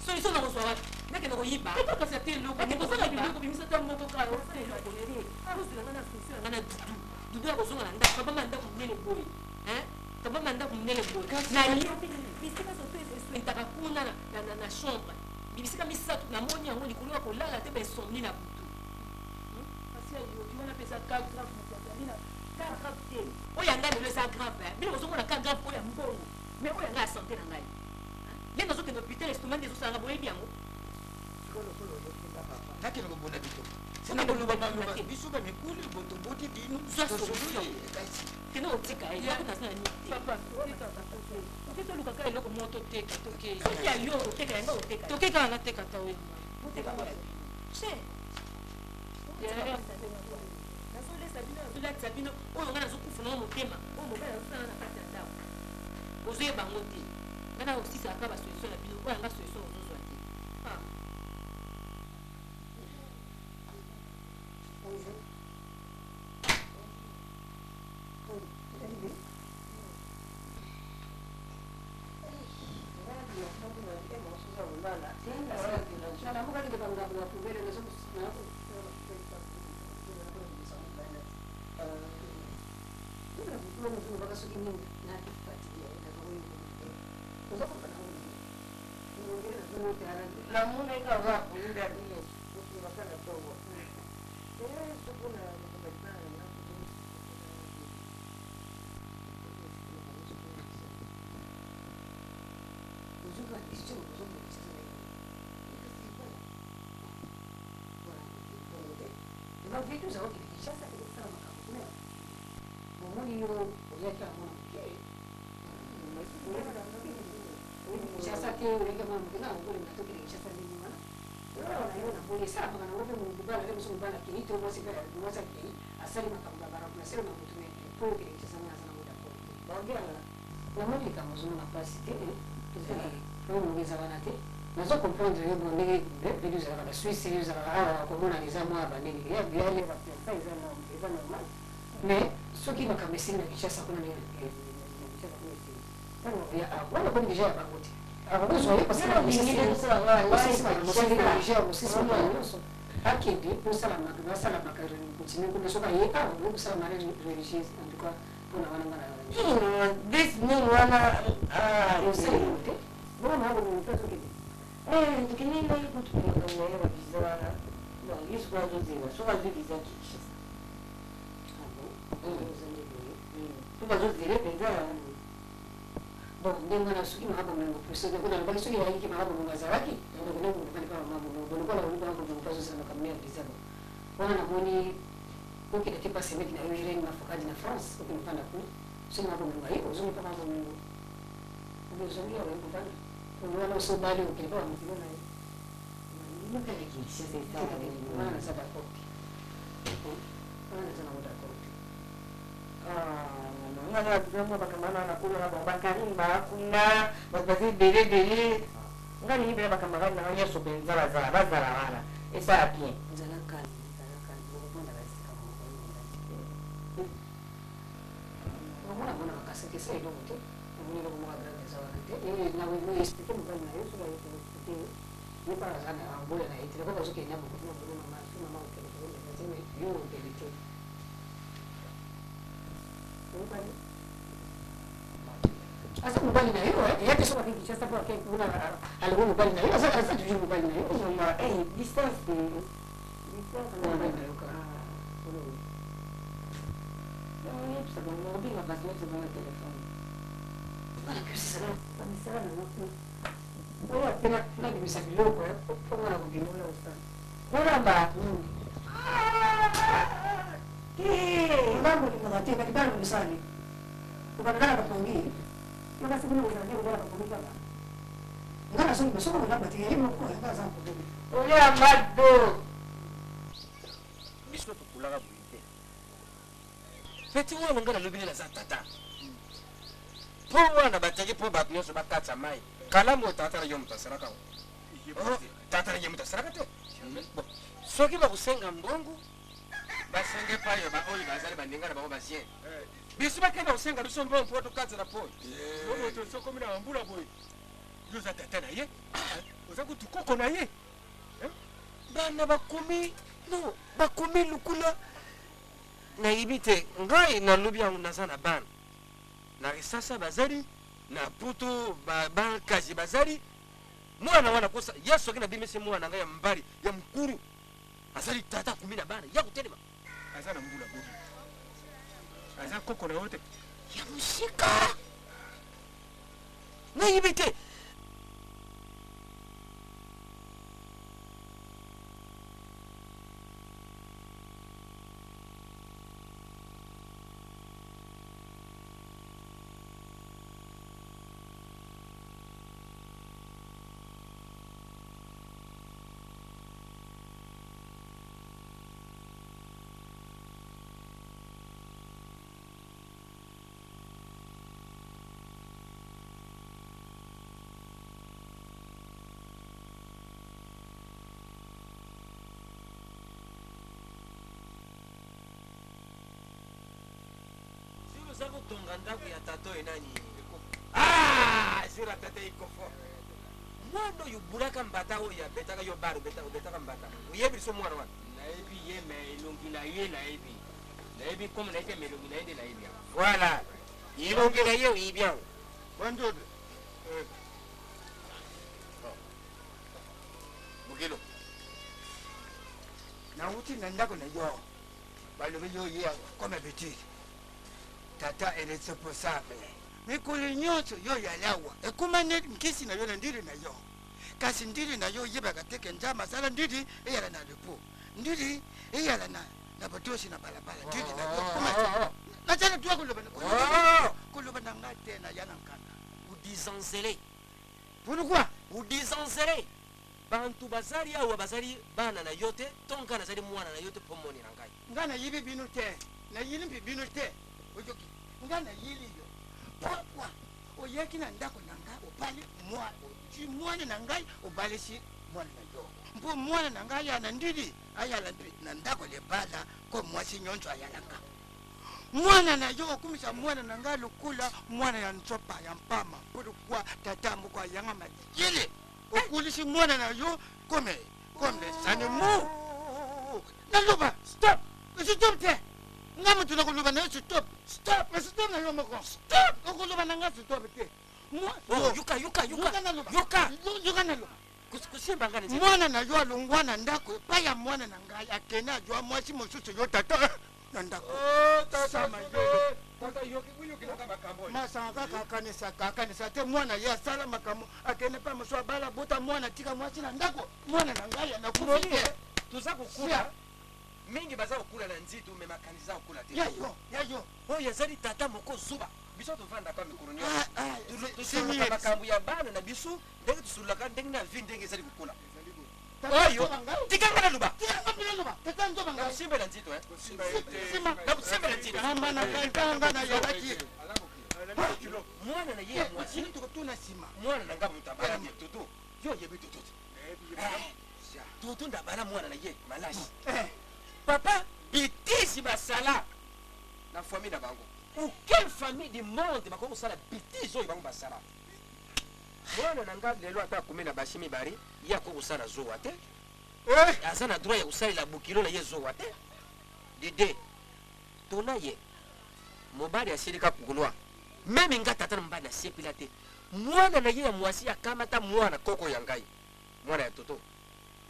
S6: solution nakozwa wapi nakende koyiba ekokasa te elokokosala biloko bimisa ta moko kaka ozelanga na solution yanga na dudu dudu ya kozonga na ndako kabama ndako monene boye kabama ndako monene boye bisika soto eswentaka kuna na chambre bisika misato namoni yango likolo ya kolala te baesomni na butu oyo yanga lelo eza grave bino kozomona ka grave oyo ya mbongo mais oyo yanga ya sante na ngai nde nazokende hôpital estomac nde ezosalanga boyebi yango
S7: nakende kobona bitoko biso bamikulu botoboti dino
S6: kende otika naza na nite tolukaka eloko moko toteka soki ya yo oteka yanga oteka tokekaka nateka ta oyo nazolesa bino nazolakisa bino oyo nga nazokufa nango motema oyo mobali azosala na kati ya ndako ozoyeba yango te nga na osisaka basolution na bino oyo yanga solution ozozwa te vitu za wote Kinshasa kufanya makampuni. Mumuni yo oyaka mwana mke. Kinshasa ke oyaka mwana mke na ngole natoka Kinshasa ni mwana. Yo na bole sana kana wote mubala leo sio mbala kinito mwasi kwa mwasa kini asali makamba bara kuna sema mtume kwa Kinshasa na sana muda kwa. Baongea na mwana kama zuna nafasi te. Kwa mweza wanate. Nazo comprendre yo bonde bedu za la Suisse yo za la komona ni za mwa banini ya biale ba pesa za normal mais soki makamesi na Kinshasa kuna ni Kinshasa kuna si tano ya wala kwa déjà ya bakote abazo yo parce que ni déjà aussi c'est pas yoso akidi pour ça la macaroni continue kuna soka ye pour ça la religieuse en tout cas pour na wana this no wana yo sei bon na bon mtoto kidi tukinenda hivi tunaelewa visa na hizo kwa zile sio kwa visa kisha tuba zile penda bon ndio na suki mahaba mwenye profesa kuna na bali suki ya hiki mahaba mwenye zawadi ndio kuna kufanya kama mambo ndio kwa nini kwa kwa sana kama ya visa wana na moni kwa kile tipa sema kina yeye na fokadi na France kwa kupanda kule sio mambo mwenye hiyo uzuri kama mambo mwenye ndio uzuri wa kupanda wala usubali ukipewa mzigo na ndio kile kisi sasa wana sada koti wana sana muda koti wana tunamwa bakamana na kula na bakarimba kuna babazi bele ngani hivi bakamana na wanya sobenza bazara wana esa api nzala kali mbona basi kama mbona wakaseke sasa ndio mtu mbona kama grande zawadi na wewe explique mbona na Yesu la explique ni para sana ambola na eti kwa sababu Kenya mko kuna mbona mama sio mama kwa sababu lazima yeye ndio asa mbali na hiyo yake sio kwa Kinshasa kwa kuna alikuwa mbali na hiyo sasa tujue mbali na hiyo mama distance na mbali na hiyo kana ni sababu mbona basi wote wana telefoni
S5: biso tokulaka boye te peti wana nga nalobi naza tata mpo wana batiaki mpo bato nyonso bakatisa mai kalamu oyo tata na ye moto asalaka tata na ye moto asalaka te soki bakosenga mbongo basenge pa oyo oyo bazali bandinga na bango basien biso bakenda kosenga biso mbongo mpo tokatisa po bongo tosokomi na bambula boye yo oza tata na ye oza kutu koko na ye bana bakomi no bakomi lukula nayibi te ngai nalobi yango naza na bana na risasa bazali na putu bakazi bazali mwana wana kosa ye soki nabimisi mwana ngai ya mbali ya mkulu azali tata akomi na bana ya kotelema aza na mbula bobi aza koko na yo te ya mosika nayibi te oza kotonga ndako ya tata oyo nani zira tata ekofo mwana oyo obulaka mbata oyo abetaka yo bare obetaka mbata oyebi liso mwana wana
S1: nayebi ye me elongi na ye nayebi comme nayebi me elongi na ye nde nayebi yango
S5: voilà elongi na ye oyebi yango
S1: bandodo
S5: bokelo
S7: nauti na ndako na yo balobi yo ye comme habitude tata est responsable mikolo nyonso yo yalawa ekuma neti nkisi na yo na ndiri na yo kasi ndiri na yo yebaka teke njama asala ndiri eyala na lepo ndiri eyala na batosi na balabala ndiri na yo natala tuwa koloba na nga te na ya na nkanda
S5: udizanzele
S7: pourquoi
S5: udizanzele bantu bazali awa bazali bana na yo te tonga nazali mwana na yo te mpo monela ngai
S7: nga nayibi bino te nayilimbi bino te oyoki nga nayili yo pourquoi oyeki na ndako na ngai obali mwana na ngai obalisi mwana na yo mpo mwana na ngai ayala ndiri ayala na ndako lebala ko mwasi nyonso ayalaka mwana na yo okumisa mwana na ngai lukula mwana ya ntsopa ya mpama pourquoi tata moko ayanga madiyele okulisi mwana na yo comme sanemo naloba stop te nga mutu na koloba na yo stop na yo moko stop okoloba na nga stop te yoka naloba mwana na yo alongwa na ndako epai ya mwana na ngai akende azwa mwasi mosusu yo tata na ndako masanga kakanisa te mwana ye asala makambo akende pa mosu abala bota mwana tika mwasi na ndako mwana na ngai anakufi te
S5: toza kokula mingi baza kokula na nzitu me makanisi za kokula te
S7: yayo
S5: oyo ezali tata moko zuba biso tovandaka mikolo nyonso tosololaka makambo ya bana na biso ndenge tosololaka ndenge na vi ndenge ezali kokula oyo tikanga na luba nakusimbela nzito nakusimbela nzito mwana na ye ya mwasi mwana na nga moto abala ye toto yo oyebi toto toto ndabala mwana na ye malasi papa bitisi basala na famille na bango ou quelle famille du monde bakoki kosala bitisi oyo bango basala mwana na nga lelo ata akomi na basi mibale ye akoki kosala zowa te aza na droit ya kosalela bokilo na ye zowa te dide tona ye mobali asilika kukulwa meme nga tata na mobali asepela te mwana na ye ya mwasi akamata mwana koko ya ngai mwana ya toto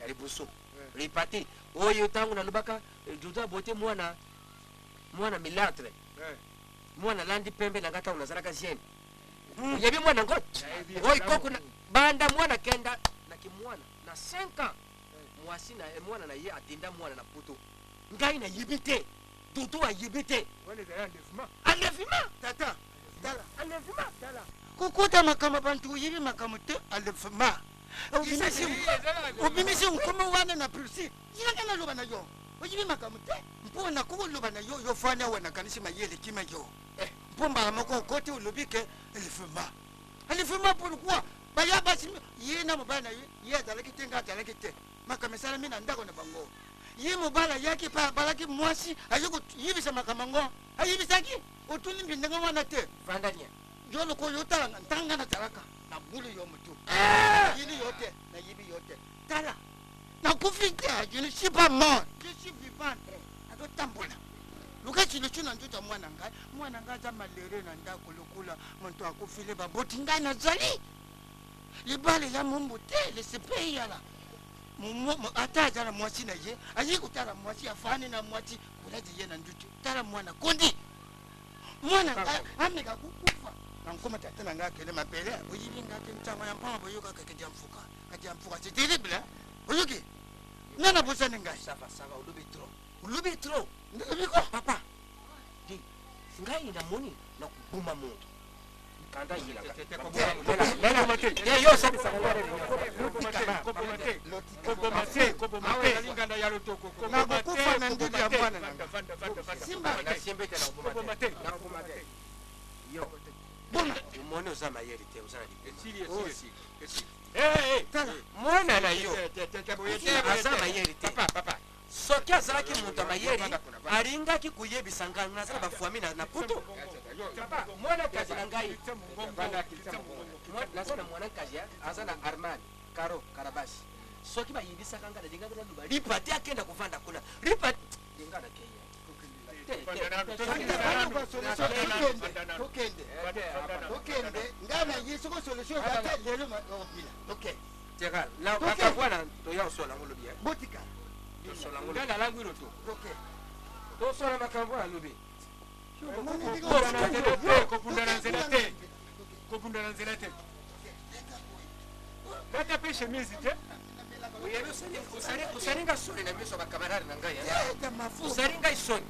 S5: ya libusu ripati oyo ntango nalobaka dudu abote mwana milatre mwana landi pembe na nga ntango nazalaka jeune yebi mwana ngo oyi koko banda mwana kenda na kimwana na 5 ans mwasi na mwana na ye atinda mwana na poto ngai na yebi te dudu ayebi te enlèvement
S7: tata tala
S5: enlèvement tala
S7: kukuta makambo bantu yibi makambo te alefema obimisi nkoma wana na pursi yinga na loba na yo oyibi makambo te mpo na kuko loba na yo yo fanya wana kanisi mayele kima yo mpo mbala moko kote olobi ke alefema pourquoi baya basi ye na mobala ye azalaki te nga azalaki te makambo esalami na ndako na bango ye mobala yaki pa balaki mwasi ayoko yibisa makambo ngo ayibisaki otuni mbindenga wana te
S5: vandania
S7: yo loko yo tala ntanga na talaka na bulu yo mutu yini yote na yibi yote tala na kufite je ne suis pas mort je suis vivant ado tambola luka chilo chuna njuta mwana ngai za malere na ndako lokula muntu akufile baboti ngai na zali libale ya mumbu te le sepe yala ata azala mwasi na ye ayi kutala mwasi afani na mwasi kulaji ye na njutu tala mwana kondi mwana ameka kukufa nankoma tata nanga kele mapele oyibi ngate ntama ya mpamba yoka kati ya mfuka c'est terrible oyoki nana bosane ngai
S5: ça va ulubi trop ndiko papa di ngai na moni na kubuma muntu kanda yila lela mate yo sabi sakangare
S1: kokomate linganda ya lotoko
S7: kokomate na ndidi ya mwana nanga
S5: simba na simbe tena kokomate yo
S7: bona
S5: umone uzama yeri te uzana di
S1: tala
S5: mwana na yo azama yeri te papa soki azalaki moto ya mayeri alingaki kuyebisa ngai nazala bafuami na poto mwana kazi na ngai naza na mwana kazi aza na armani karo karabasi soki bayebisaka ngai nalingaki naluba lipa te akenda kovanda kuna lipa linga na keya
S7: tokende ngai na ye soko solution ata lelo ok
S5: tegal la makabwana toya osola ngolobi
S7: botika
S5: tosola ngolobi ngala langu roto
S7: ok
S5: tosola makambo alobi
S1: kopunda na nzela te batape chemise te
S5: usalinga soni na miso bakamarari na ngai usalinga isoni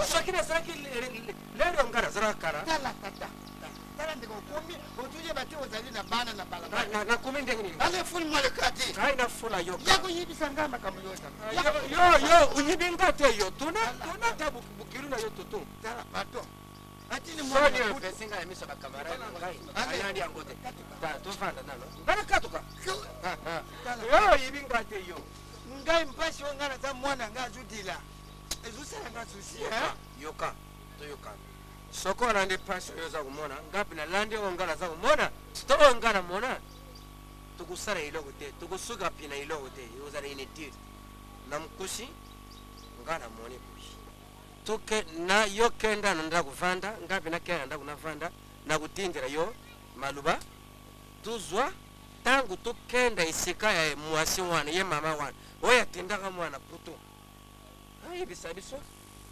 S5: soki nazalaki lero nga nazalaka kara
S7: tala ndeko komi otuje bate ozali na bana na balabala
S5: nakomi ndenge nini
S7: ale fuli molekati
S5: ai nafula yoka
S7: yakoyibisa nga makambo yota
S5: yo uyibi nga te yo tuna ta bukilu na yo toto
S7: tala pardon atini
S5: soni opesinga na miso bakamarari na ngai ayandi yango te tovanda nano ngana katuka yo oyibi nga te yo
S7: ngai mpasi o nga naza mwana nga azudila ezosala nga susi
S5: yoka toyokana soko olandi pasi oyo oza komona ngapi nalandi oyo nga naza komona to oyo nga namona tokusala eloko te tokosuka pina eloko te ozala inutile na mokusi nga namoni boyi na yo kenda na ndako vanda ngapi nakenda na ndako navanda nakutindela yo maluba tuzwa ntango tokenda esika ya mwasi wana ye mama wana oyo atindaka mwana putu ayebisa biso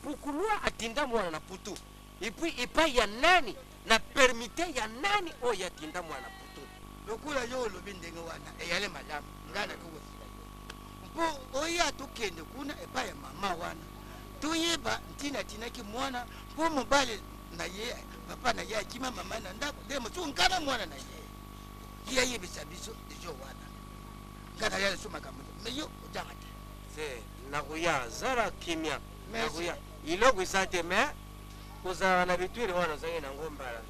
S5: pukulua atinda mwana na putu epuis epai ya nani na permite ya nani oyo atinda mwana putu
S7: lokula yo olobi ndenge wana eyale malamu ngai nakowesila yo mpo oyo atokende kuna epai ya mama wana toyeba ntina tinaki mwana mpo mobali na ye papa na ye akima mama na ndako nde mosuku nkana mwana na ye ye ayebisa biso dejo wana ngai nayala so makambo me yo ojanga te
S5: nakuya zala kimia nakuya iloko eza te me kozala na bitwile wana ozangi nango mbala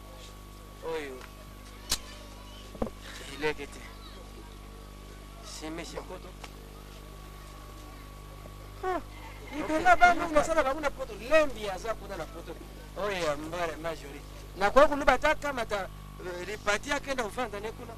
S5: oyo ileke te simisi poto ipela bango nasala bango na poto lembi aza kuna na poto oyo ya mbala majori nakoya kuluba ata kamata lipati akenda kofanda ne kuna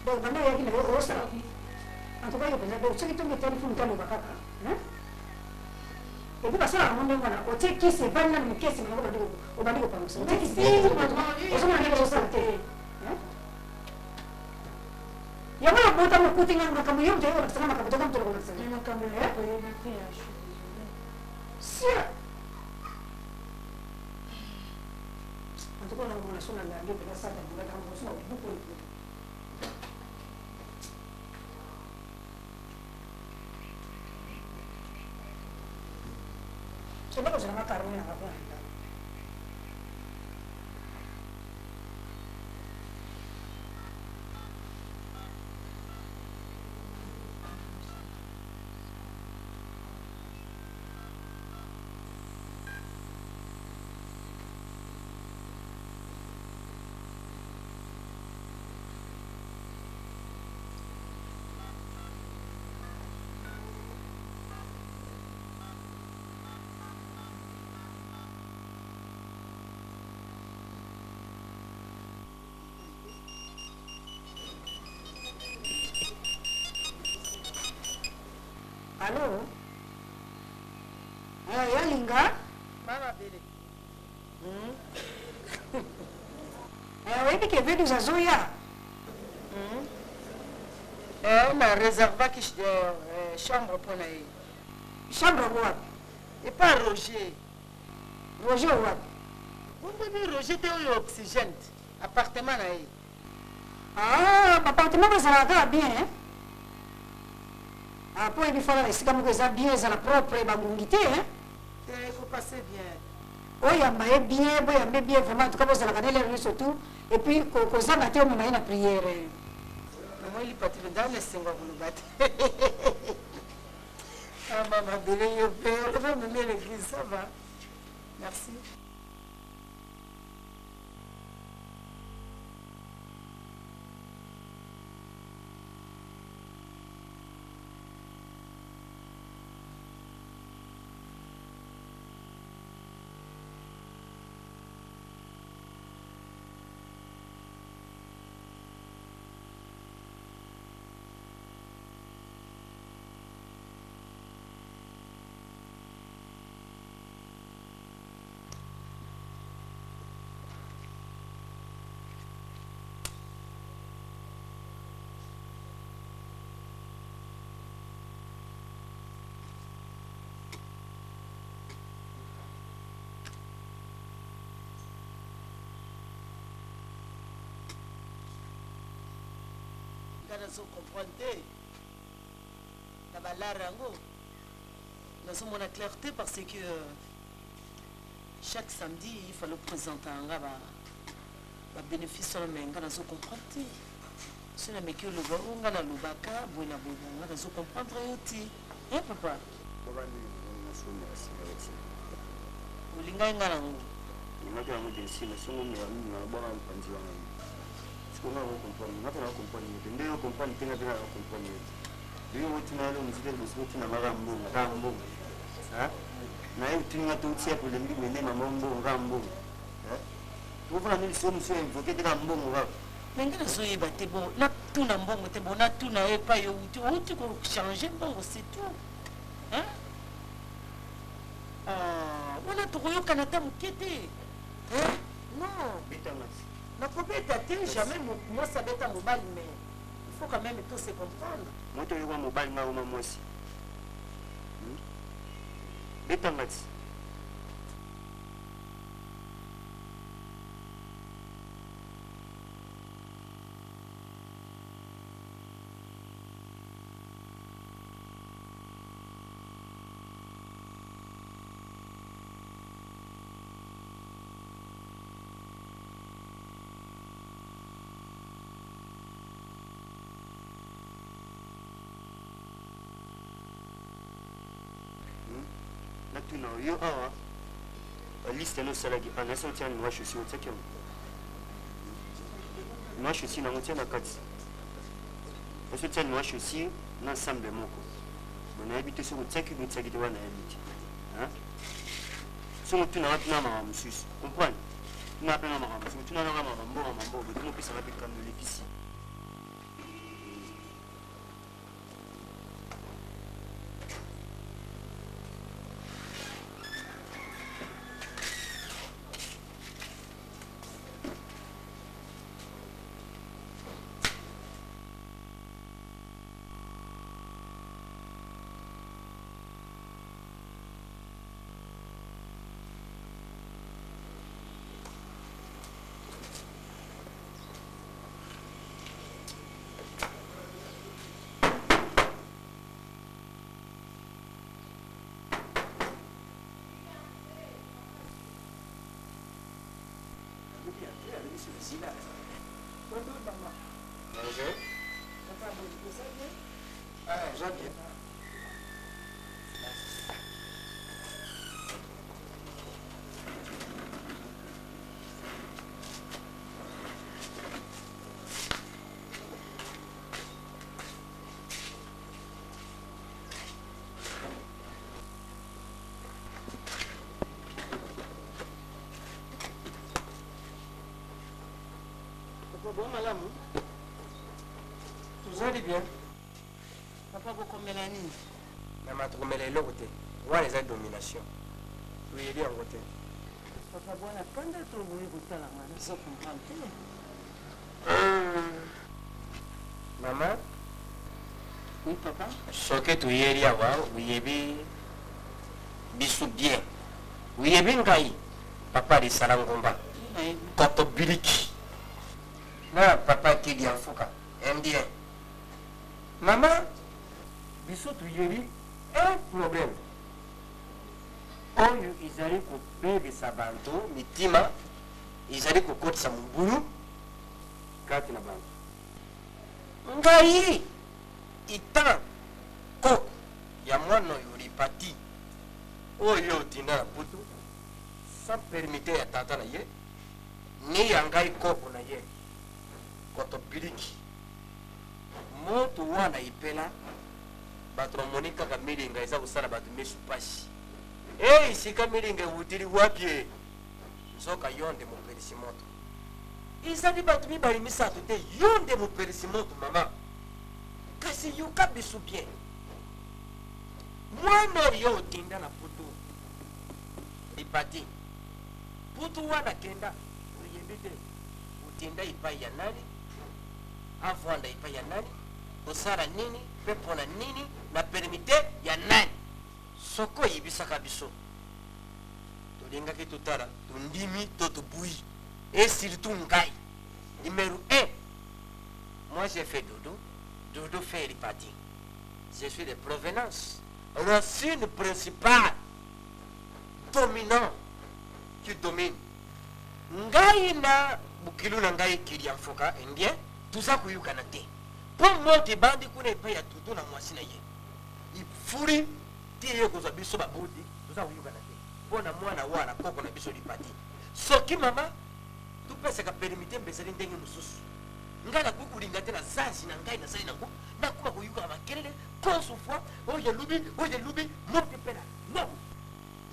S6: donc banda oyaki na yo osala en tout cas yo mpenza donc soki tongi telefone taloba kaka epuis basalaka ngo ndenge wana otie kisi ebani nano mokesi mango obandi kopangisa otie kisi ozomona ndenge osala te yango nabota mokutinga makambo yo moto yokolakisanga makambo toka moto lokolakisanga
S2: makambo oyebi te ya
S6: sia en tout cas nakomona so nalangi mpena sata bulakango so na buku eloko ozalanga karone nanga mpona nda Allô? Yalinga?
S4: Mama bele.
S6: Oyebi ke vedu zazoya?
S4: Na réservaki chambre mpona ye.
S6: Chambre wapi?
S4: Epa Roger.
S6: Roger wapi?
S4: Bombebi Roger te oyo oxygène appartement na ye.
S6: Appartement ezalaka kaka bien po ebi fala esika moko eza bien ezala propre babongi te
S4: ekopase bien
S6: oyamba ye bien boyambe bien vraiment en tout cas bozalaka na elere surtout et puis kozanga te omema ye na priere
S4: namoi lipatilo ndaa na esengo ya koloba te mama bele yo mpe ova memi l'église ça va merci nazocomprendre te na balare yango nazomona clarté parce que chaque samedi il fallait présenter anga babénéfice wana me nga nazocomprendre te so na meki oloba o nga nalobaka boye na boye nga nazocomprendre yo te papa olingai nga nango
S5: ngaki yango desina songo nabwaka mpanzi wana sikonga comprendre ngapa na comprendre te ndeyo comprendre te ngapa na comprendre te yo wotina lo muzike bosiko tina makambo ngambo na yo tinga to tia pour le mbi mene mambo ngambo tovana nini so monsieur invoqué te ngambo ngapa
S4: ndenge nazoyeba te bon natuna mbongo te bon natuna epai outi outi kochange mbongo c'est tout wana tokoyokana ta moke te non nakobeta te jamais mwasi abeta mobali mais il faut quand même tout se comprendre
S5: moto oyoka mobali nga oma mwasi betanga ti natuna yo awa baliste nosalaki anasi otia noa chaussure otiaki yango noa chaussure nango otia na kati osi otia noa chaussure na ensemble moko bonayebi te soki otiaki notiaki te wana yebi te soki otunanga tuna makambo mosusu comprendre tunanga mpe na makambo mosusu tunanga makambo mbongo botomopesanga mpe kambo elekisi
S1: Bonjour. J'aime.
S5: Bon, madame. Vous allez bien?
S4: Papa, beaucoup Mélanie.
S5: Maman, tu remets les lots. On a les domination. Oui, il est en côté.
S4: Papa, bon, quand tu veux goûter la main, ça comprend.
S5: Maman?
S4: Oui, papa.
S5: Ce que tu y as, oui, bisou bien. Oui, bien, papa de Sarangomba. Koto Biliki. Na papa qui dit en fouca, indien. Maman, bisous tu y un problème. Oyo izali ko bebe sabanto, mitima, izali ko kotisa mubulu, kati na bantu. Ngai, itan, koko, ya mwana yuri pati, oyo tina na putu, sans permite ya tata na ye, ni ya ngai koko na ye. Koto biliki moto wana ipela bato bamoni kaka milinga eza kosala bato misu pasi sika milinga ewutili wapi nzoka yo nde moperisi moto ezali bato mibali misato te yo nde moperisi moto mama kasi yoka biso bien mwana oyo otinda na putu lipati putu wana kenda oyebi te otinda ipai ya nani avwanda ipa ya nani kosala nini mpe mpona nini na permite ya nani soko oyebisaka biso tolingaki totala tondimi to tobui et surtout ngai numéro 1 moi j'ai fait dodo fait ripati je suis de provenance racine principale dominant qui domine ngai na bukilu na ngai kili ya mfoka indien tuza kuyukana te po moto ebandi kuna epai ya tutu na mwasi na ye ifuri ti ye kozwa biso babudi tuza kuyukana te mpo na mwana wana koko na biso lipati soki mama tupesaka permite mbesali ndenge mosusu ngai nakoki kolinga te na zanzi na ngai nazali nango nakoma koyukaka makelele konso fois oyo elubi moto epena no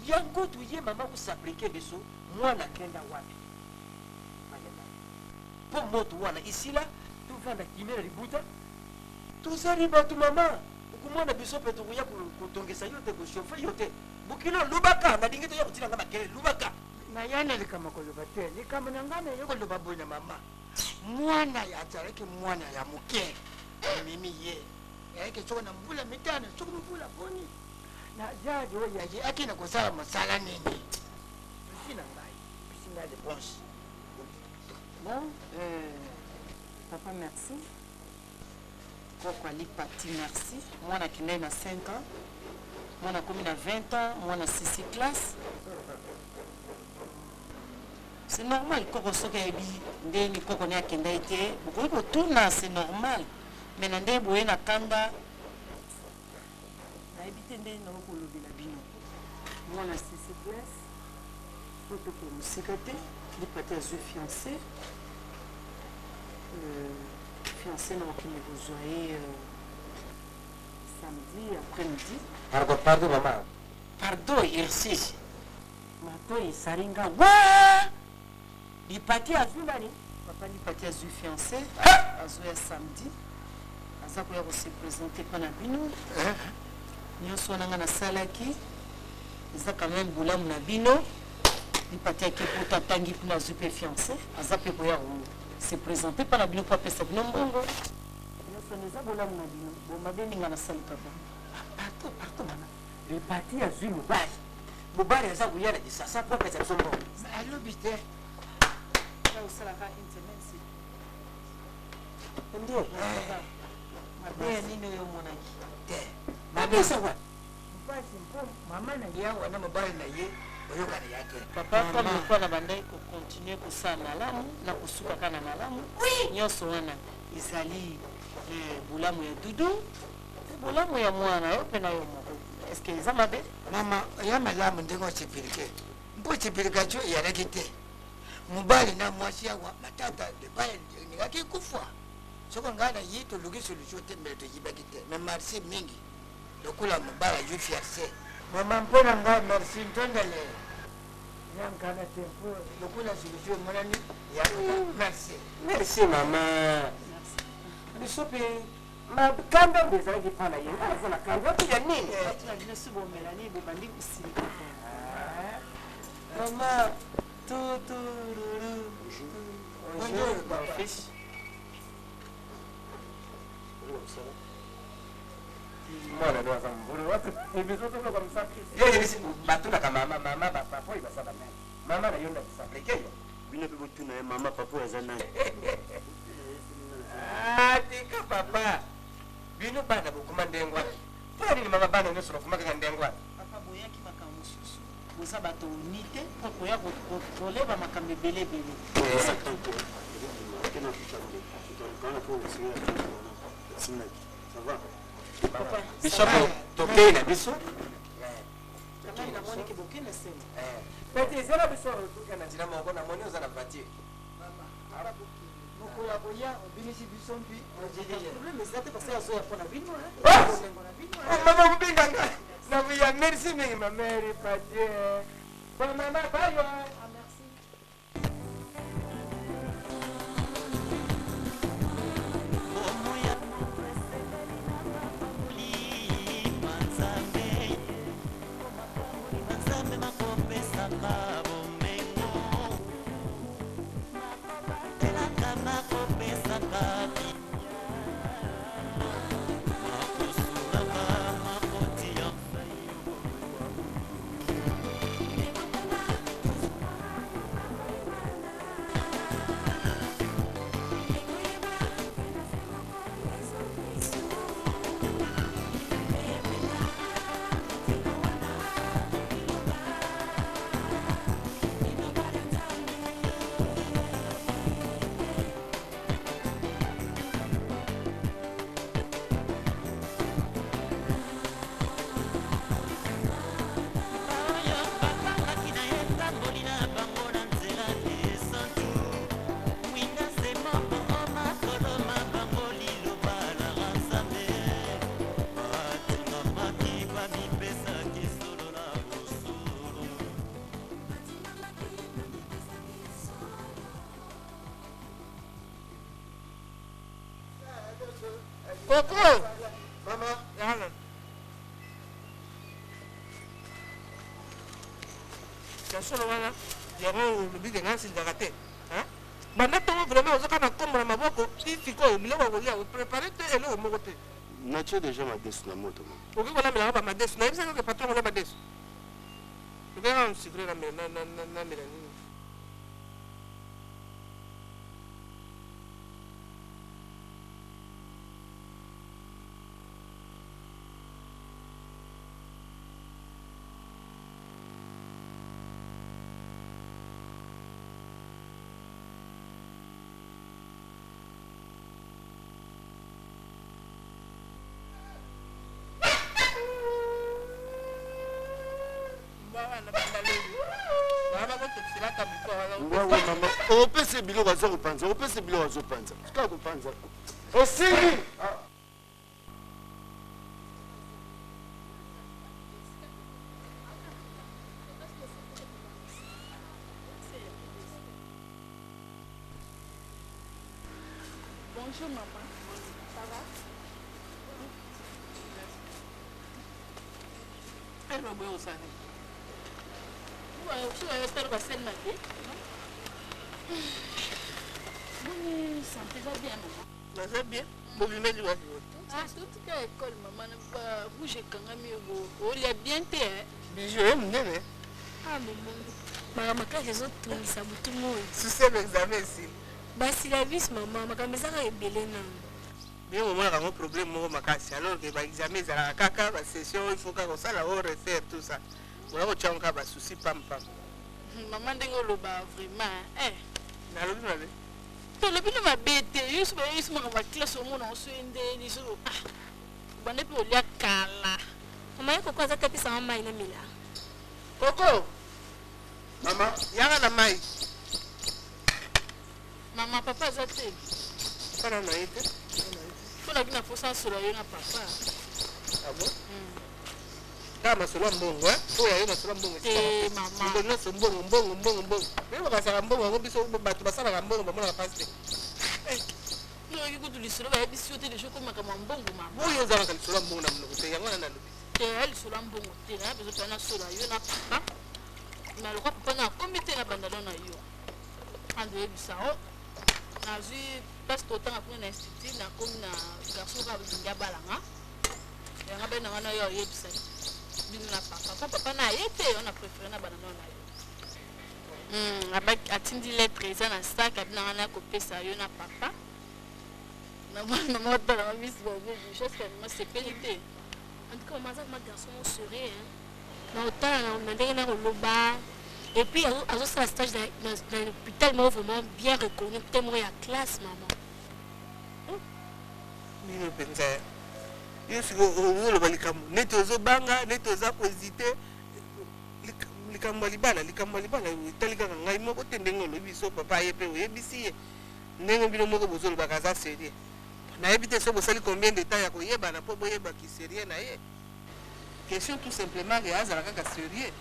S5: yango tuye mama kosaplike biso mwana kenda wapi po moto wana isila tuvanda kimela libuta tozali bato mama okomona biso mpe tokoya kotongesa yo te koshofe yo te bokilo lubaka nalingi toya kotina nga makele lubaka
S7: nayana likama koloba te likambo na ngai naye koloba boye na mama mwana azalaki mwana ya moke amemi ye yayeke soko na mbula mitano soko mbula boni na jadi oyo yaye akina kosala mosala nini esi na ngai pesi ngai réponse.
S4: Bon, papa, merci. Koko Ali Pati, merci. Moi, je suis à 5 ans. Moi, je suis à 20 ans. Moi, je suis 6 classes. C'est normal. Koko Soka Ebi, Ndeni Koko Nia Kenda Ete. Beaucoup de tout, c'est normal. Mais Ndeni Boye Nakanda. Na Ebite Ndeni Noko Lobi Labino. Moi, je suis 6 classes. Photo pour me sécréter. Les pâtés à fiancé. Fiancé dans qui vous voyez samedi après-midi.
S5: Pardon maman.
S4: Pardon, merci. Mato et Saringa. Wa! Les pâtés à vu l'année. Papa les pâtés à fiancé. À samedi. À ça pour se présenter pendant bino. Nous sommes dans la salle qui. Ils ont quand même boula mon bino. Lipati qui pour t'attendre pour la super fiancée, azape pour se présenter par la bino pour passer bino mbongo. Nous sommes les abola mon bino. Bon madame ngana salle papa. Partout maman. Lipati a vu mobile. Mobile a zabu yala disa ça pour passer son mbongo.
S7: Allo bité.
S4: Ça au salaka internet si. Ndio. Madame nini yo monaki.
S7: Te. Mabesa wa. Mpasi mpo mama na yawa na mobile na ye. oyokana yake
S4: papa comme quoi na bandai continuer kosala malamu na kosuka kana malamu nyonso wana ezali bolamu ya dudu bolamu ya mwana yo mpe na yo moko est ce que eza mabe
S7: mama ya malamu ndenge ocipilike mpo ocipilika co eyalaki te mobali na mwasi awa matata libala ningaki kufa soko ngai na ye toluki solution te mbele toyibaki te me marché mingi lokola mobali azwi fiarce mama mpo na ngai merci ntondele yankana te mpo lokola solution emonani ya merci
S5: merci mama biso mpe makanda mpe ezalaki mpa na ye aza na kanda wapi ya nini
S4: na bino si bomelani bobandi kosilika mama tutururu
S5: bonjour mon fils mwana ndo aza mbulu watu biso tokoka msafi yeye batulaka mama bapapa oyo basala meme mama na yo nda bisaplikeyo
S8: bino mpe botuna ye mama papa oyo aza nani
S5: tika papa bino bana bokuma ndenge wana mpona nini mama bana nyonso bafuma kaka ndenge wana
S4: papa boyaki makambo mosusu boza bato oni te mpo koya koleba makambo ebele ebele
S5: bisopo tokei na biso
S4: ngai namoniki bokende sema
S5: peti ezala biso toke na nzela moko namoni oza na voiture
S7: mokola boya obimisi biso mpi
S4: problème eza te parce azoya mpo na bino
S5: mama mobinganga nabuya merci mingi mameri patie mama bayo Coco!
S7: mama
S5: Yana. Kasolo wana, yango lobike ngasi ndakate. Banda tongo vraiment ozoka na kombo na maboko, ifiko biloko kolia, prepare te eloko moko te.
S8: natie déjà madesu na moto
S5: Oki kona mela ba madesu, na yebisa ke patron kola madesu. Oki na secret na mela nini.
S8: wawe mama opesa biloko aza kopanza opesa biloko azopanza kaka kopanza
S5: Osingi!
S6: Bonjour maman, ça va?
S2: Elle m'a dit ça. Tu vas faire quoi celle-là? Oui, ça me fait bien maman.
S5: Ça bien? Bon, lui mettre du wasi.
S6: Ah, tout cas école maman, vous j'ai quand même eu il y a bien té.
S5: Bijou, mnene.
S6: Ah maman. Maman quand les autres tournent ça tout le monde.
S5: Succès l'examen ici.
S6: Basi la vis maman, makambo ezaka ebele na.
S5: Bien moment quand problème moko makasi alors que ba examen ezala kaka ba session il faut ka kosala au refaire tout ça. oya kotyanga basusi pampam
S6: Maman ndenge oloba vraiment.
S5: nalobi mabe
S6: tolobi no mabe te yo so bayebi so makambo ya classe omona oso endeni so bande mpe olia kala
S3: mama ye koko aza tapisa mai na mila
S5: koko
S1: Maman,
S5: yanga na mai
S6: mama papa aza te
S5: pana na ye te
S6: mpona kina posa asola yo na papa
S5: abo kaka masolo ya mbongo oyo ayo masolo ya mbongo
S6: te mama
S5: nyonso mbongo oyo bakasaka mbongo yango biso bato basalaka mbongo bamonaka pasi te
S6: yoki kutu lisolo bayebisi yo te deso ko makambo ya mbongo mama
S5: oyo ozalaka lisolo ya mbongo na monoko te yango wana nalobi
S6: te ya lisolo ya mbongo te na bezo mpe nasola yo na papa na lokwa papa na akomi te na bandalo na yo ande oyebisa o nazwi place totanga kuna na institut nakomi na garçon kaka bolingi abalanga yanga mpe nanga na yo oyebisa bino na papa mpo papa na ye te yo na préféré na bandalo na yo atindi lettre eza na sak abi nanga na kopesa yo na papa mama otala mamisi babebi chose vraiment sepeli te
S3: en tout cas maman aza ma garçon osore na otala na ndenge na koloba et puis azosala stage na hôpital moko vraiment bien reconnu te moko ya classe maman
S5: bino mpenza yo siko ozoloba likambo neti ozobanga neti oza kohésite likambo ya libala etali kaka ngai moko te ndenge olobi biso papa ye mpe oyebisi ye ndenge bino moko bozolobaka aza serie nayebi te so bosali combien de temps ya koyebana mpo boyebaki serie na ye question tout simplement ke azala kaka serie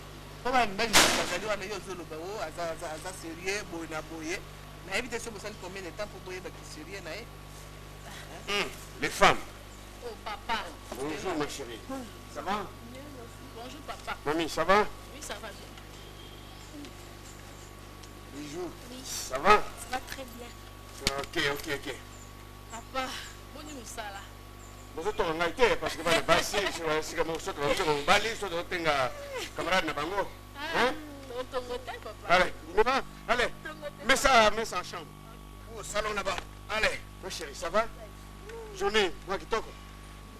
S5: mpo bamibali bazali wana yo ozoloba o aza serie boye na boye nayebi te so bosali combien de temps mpo boyebaki serie na ye
S1: les femmes.
S6: oh papa
S1: Bonjour ma chérie. Ça va?
S6: bonjour papa
S1: Mamie, ça va?
S6: oui ça va bien
S1: Bijou.
S3: oui
S1: Ça va?
S3: ça va très bien
S1: Ok.
S6: papa boni mosala
S1: bozotonga ngai te parce que bana basi sika moko soki bazotonga mobali soki bazotenga camarade na bango.
S6: otongo te papa
S1: Allez, mets ça en chambre. Au salon là-bas. Allez, ma chérie, ça va? Journée, moi qui toque.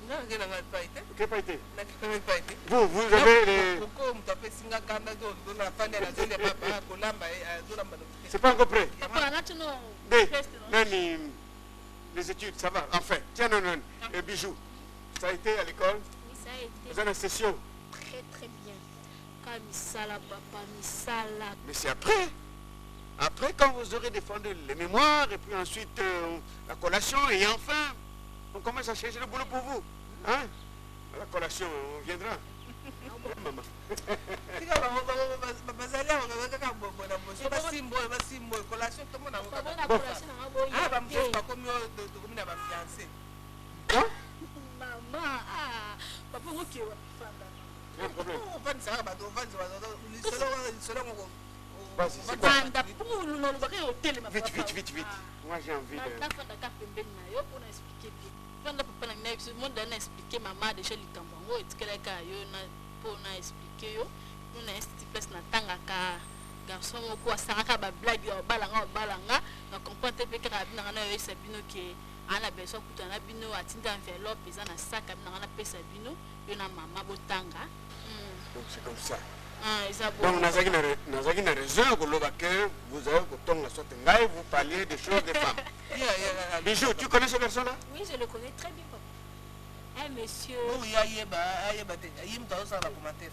S5: nanga nanga epai te
S1: Ok, pas été.
S5: nakitanga epai te
S1: Vous avez les...
S5: koko moto apesinga kanda na fandi nazolia papa kolamba azolamba
S1: C'est pas encore prêt.
S6: papa nati no
S1: Des,
S6: test no
S1: même les études, ça va. Enfin, tiens, non. Et bijoux. Ça a été à l'école?
S3: oui ça a été
S1: Vous avez une session?
S3: très bien ka misala papa misala
S1: Mais c'est après. Après, quand vous aurez défendu les mémoires, et puis ensuite la collation, et enfin, on commence à chercher le boulot pour vous. Hein? À la collation, on viendra. Maman.
S5: tika bazali awa kaka bona boso basimbo collation tomona yango
S6: papa
S5: kaka
S6: na kolasi nanga boya
S5: bamosusu bakomi oyo tokomi na bafiance
S6: mama papa ngokewa fanda
S1: Pas de problème.
S5: ofandisaka bato lisolo yango
S1: Vas-y, c'est quoi?
S6: fanda pulu nolobaka yo otelema
S1: Vite. Moi, j'ai envie de...
S6: nafandaka pembeni na yo mpona explike bien fanda papa na ngai monde na explike mama deja likambo yango etikelaka yo mpona explike yo mpona institut place natangaka garçon moko asangaka bablage ya obalanga na comprendre te mpe kaka abinanga na yoyesa bino ke ana besoin kutana na bino atindi enveloppe eza na sac abinanga napesa bino yo na mama botanga
S1: Donc, c'est comme ça.
S6: eza
S1: Donc, nazaki na raison koloba que vous avez kotonga sote ngai, vous parliez des choses des femmes. Bijou, tu connais ce garçon-là?
S3: oui je le connais très bien papa monsieur
S5: oyo ayeba te ayi moto azosala commentaire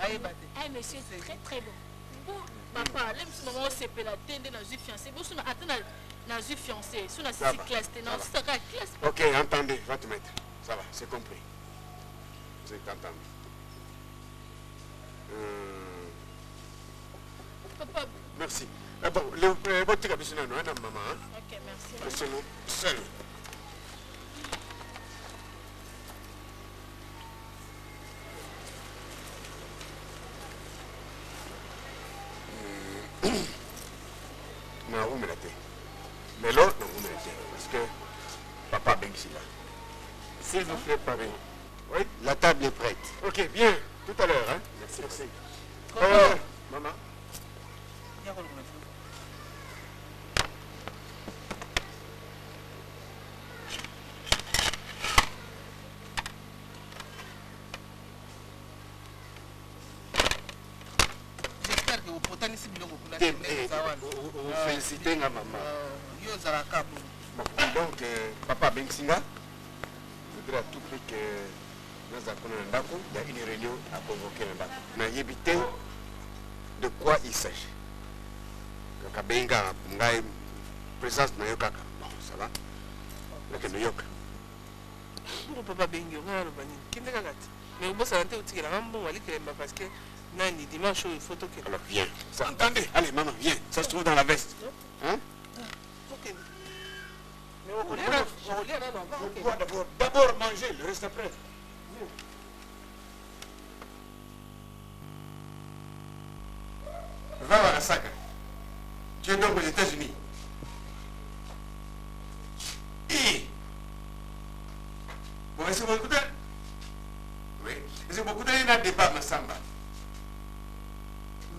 S5: ayeba te
S3: monsieur très très bon
S6: papa lemisi mama osepela te nde nazwi fiancé boso ata nazwi fiancé so na sisi classe te nazwisaka ya classe
S1: Ok, entendez, va te mettre. Ça va, c'est compris. C'est entendu.
S6: papa
S1: Merci. Bon, le botti capisci non, maman.
S6: ok merci
S1: Laissez-nous seuls. Non, vous me l'attendez. Mais l'autre, non, vous me l'attendez. Parce que papa ben ici là. S'il vous plaît, parrain. Oui? La table est prête. Ok, bien. Tout à l'heure, hein? Merci. Maman.
S9: okanisi biloko kuna
S1: félicité nga maman.
S9: Yo ozalaka bo.
S1: Donc, papa Bengsinga, je voudrais à tout prix que nous avons un d'accord, il y a une réunion à convoquer un d'accord. Mais éviter de quoi il s'agit. Kaka Benga, Ngai, présence na Yokaka. Bon, ça va? Donc, New York.
S9: Bon, papa Benga, on a le bani. Qui n'est pas gâté? Mais au bout, ça a été utile. Bon, on va dire parce que Nani, dimanche, il faut que.
S1: Alors, viens. Ça, entendez? Allez, maman, viens. Ça se trouve dans la veste. Hein?
S9: Ok. Mais on va
S1: d'abord manger, le reste après. Va à la sac. Tu es donc aux États-Unis. Et bon, est-ce que vous écoutez? Oui. Est-ce que vous écoutez un débat, Massamba?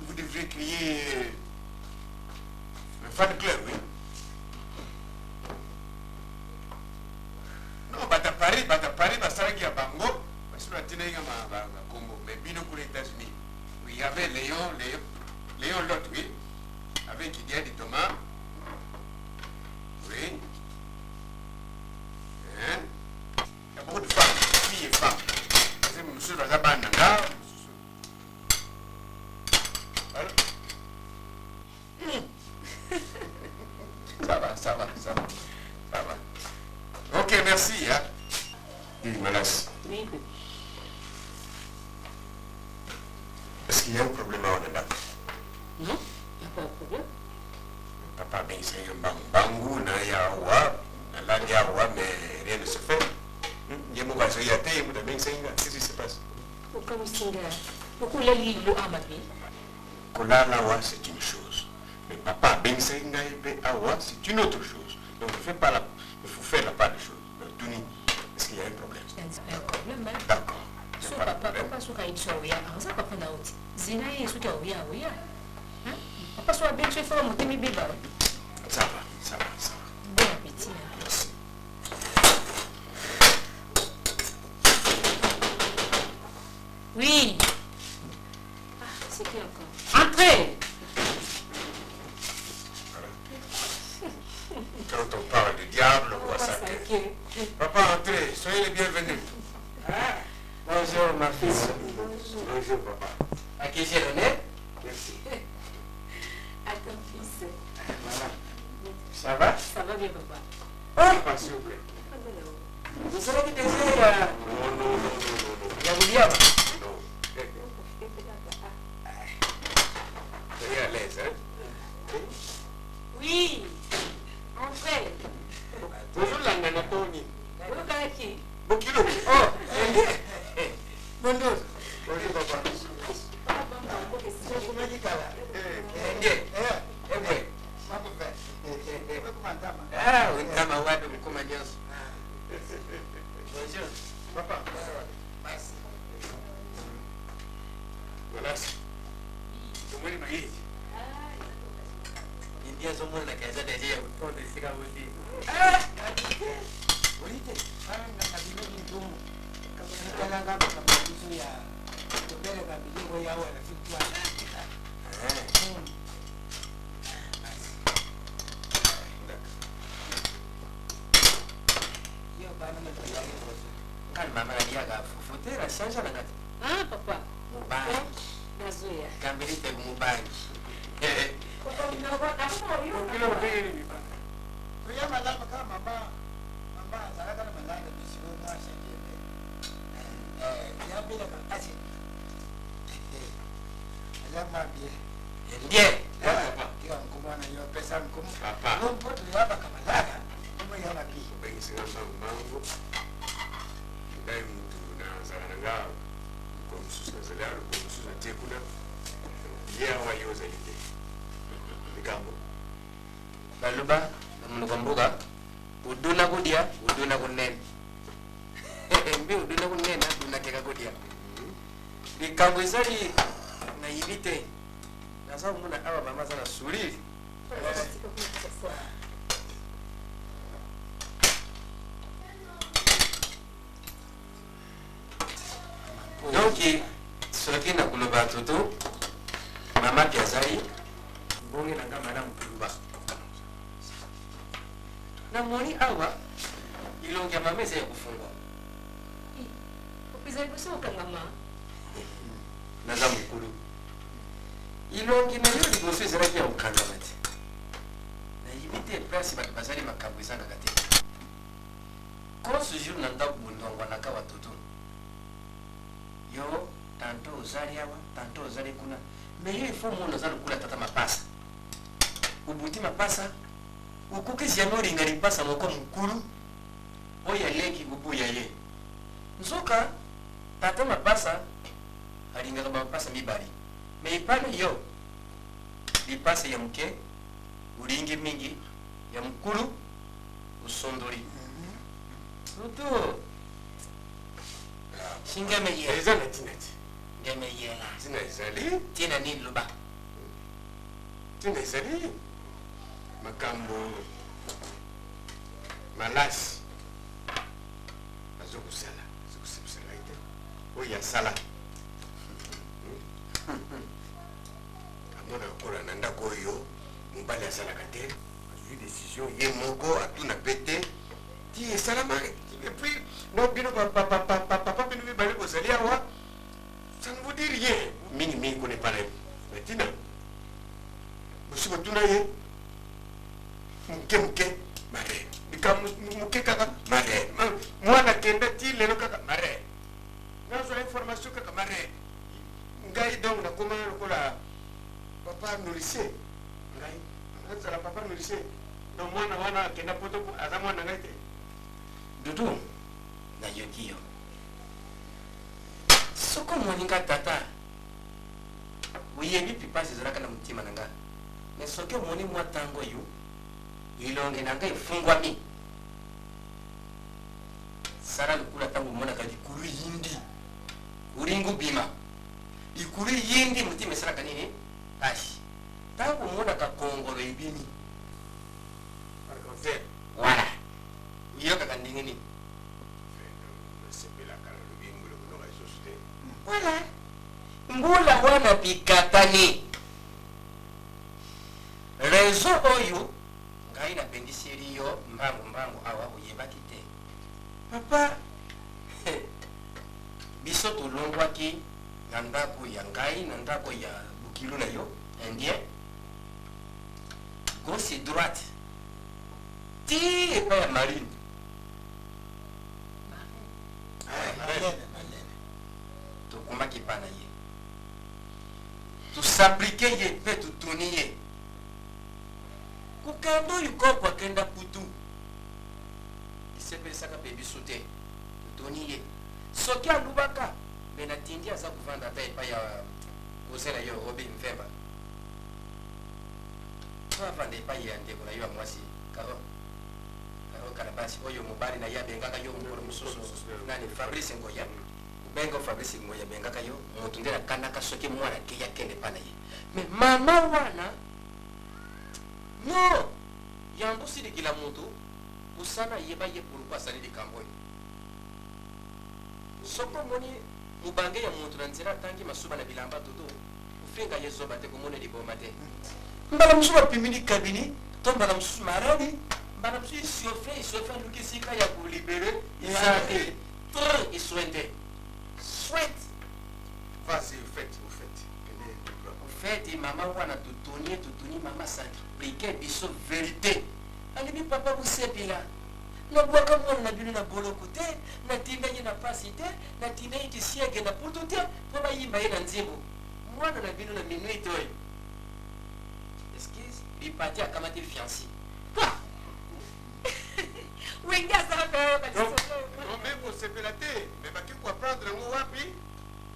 S1: Vous devriez crier un fan club, oui. Non, bata Paris, Basaraki à Bango, parce que la Tinaïga à Congo, mais Bino pour les États-Unis. Oui, il y avait Léon Lot, oui, avec Didier de Thomas. Oui. Hein? Il y a beaucoup de femmes, filles et femmes. C'est monsieur Razaban Nanga. Ça va. Ok, merci. Hein? Il me laisse.
S2: Oui.
S1: Est-ce qu'il y a un problème à Onanda?
S2: Non, il n'y a pas de problème.
S1: Papa, ben, c'est un bangou, mais rien ne se fait. Il y a mon voisin, il y a des gens qu'est-ce qui se passe?
S2: Pourquoi vous signez? Pourquoi le livre à ma vie?
S1: Kolalawa, c'est une chose. Mais papa, ben, c'est une autre chose. Donc, il faut faire la part des choses. Tuni, est-ce qu'il y a un problème?
S2: Il y a un problème, hein?
S1: D'accord.
S2: So papa so ka itso ya aza papa na uti zina ye so ka oya hein papa so bien fait for monter mi beba
S1: Ça va.
S2: Bon appétit.
S1: Merci.
S2: Oui. Ah, c'est qui encore? Entrez.
S1: Quand on parle du diable, on voit ça. Papa, entrez, soyez les bienvenus.
S5: Bonjour ma fille.
S1: Bonjour papa.
S5: À qui j'ai donné?
S1: Merci.
S2: À ton fils.
S1: Voilà.
S5: Ça va?
S2: Ça va bien papa.
S1: Papa, s'il vous plaît.
S5: Vous savez que déjà
S1: Non.
S5: il y a vous dire?
S1: Non. Soyez à l'aise, hein?
S2: Oui. Entrez.
S1: Bonjour la nanatoni.
S2: Bonjour qui?
S1: Bokilo.
S5: Oh,
S1: Bonjour. Bonjour papa.
S5: Ah, untama wapi mkoma nyonso. Bonjour.
S1: Papa. Voilà. Comment il m'a dit?
S5: India somos na casa da dia, todo esse carro ali.
S7: Olite, na kabila ndumu. Kama ngaba kama hizo ya tobele kabila yao na fikwa. Yo bana na kabila hizo.
S5: Kan mama dia ga futera sanja na ngati.
S2: Ah papa.
S5: Mubangi.
S2: Nazoya.
S5: Kambirite mubangi.
S1: Bokilo mbili.
S7: Oya malama kama mama azalaka na malanga bisigo ngasha jebe. Ya bila kakasi. Alama bie.
S5: Ndiye.
S1: Papa.
S7: Kiwa mkumwana yo pesa mkumu.
S1: Papa.
S7: Nombo tuyaba kama laga. Kumu ya mabi.
S1: Bengisina mambo. Ndai mtu na zananga. Kwa msusa zalalo, kwa msusa tekuna. Wa yoza lite. Migambo.
S5: Baluba, mnukumbuka. Uduna kudia, uduna kunene. Mbi uduna kunene, uduna keka kudia. Migambo izali na yibite. Nasa muna awa mama sana surili. Donc, soki na kuloba toto, mama piazali bonge na nga mana mukuluba namoni awa ilongi ya mama eza ya kofungwa
S3: opezali biso okangama
S5: naza mokulu ilongi na yo liboso ezalaki ya kokangama te nayibi te place bato bazali makambo ezangaka te kose jour na ndako bondongwanaka batutu yo tanto ozali awa tanto ozali kuna me yo ifo mona oza lokula tata mapasa ubuti mapasa ukukisi yango olinga lipasa moko mokulu oyo aleki kobuya ye nzoka tata mapasa alingaka bamapasa mibali me ipale yo lipasa ya moke ulingi mingi ya mokulu usondoli lutu singame ye
S1: eza na ntina ti
S5: ngeme yela
S1: ntina ezali
S5: tina nini loba
S1: ntina ezali makambo malasi azokosala ete oyo asala amona kokola na ndako oyo mobali asalaka te azwi décision ye moko atuna pe te ti esalama epuis no bino papa bino mibale bozali awa ça ne vous dit rien mingi kone pala mais tina bosi botuna ye muke mare bika muke kaka mare mwana kenda ti lelo kaka mare nazwa information kaka mare ngai donc nakoma lokola papa nourricier ngai nazala papa nourricier donc mwana wana akenda poto aza mwana ngai te
S5: dudu nayoki yo soko moninga tata oyebi pipasi ezalaka na motima na nga me soki omoni mwa ntango oyo ilonge na ngai efungwami sala lokula ntango omonaka likulu yindi olingi obima likulu yindi motima esalaka nini kasi ntango omonaka kongolo ebimi wala oyokaka ndenge nini wala mbula wana bikatani rezo oyo ngai napendiseli yo mbangu awa oyebaki te papa biso tolongwaki na ndako ya ngai na ndako ya bukilu na yo indien gauche droite ti epai ya marine tokumaki epai na ye tosaplike ye mpe totuni ye kokenda oyo koko akenda putu esepelisaka mpe biso te totuni ye soki alubaka mbe natindi aza kovanda ata epai ya kozela yo robe mvemba to avanda epai ya ndeko na yo ya mwasi karo kalabasi oyo mobali na ye abengaka yo mokolo mosusu nani fabrice ngoya obenga fabrice ngoya abengaka yo motu nde nakandaka soki mwana ke yakende epai na ye me mama wana no yango silikila motu usana yeba ye pourkui asali likambo oyo soko omoni mobange ya motu na nzela atangi masuba na bilamba toto ofinga ye zoba te komona liboma te mbala mosusu bapimini kabini to mbala mosusu maradi mbala mosusu isofe aluki esika ya kolibere eza te tr iswente swete
S1: vas-y
S5: ofete mama wana totoni mama sacrifique biso verité alibi papa bosepela nabwaka mwana na bino na boloko te natinda ye na pasi te natinda ye kisi agenda putu te mpo bayimba ye na nzembo mwana na bino na minuit oyo excuse bipati akamati fianci
S3: wenge azala
S1: me kosepela te me baki koaprendre yango wapi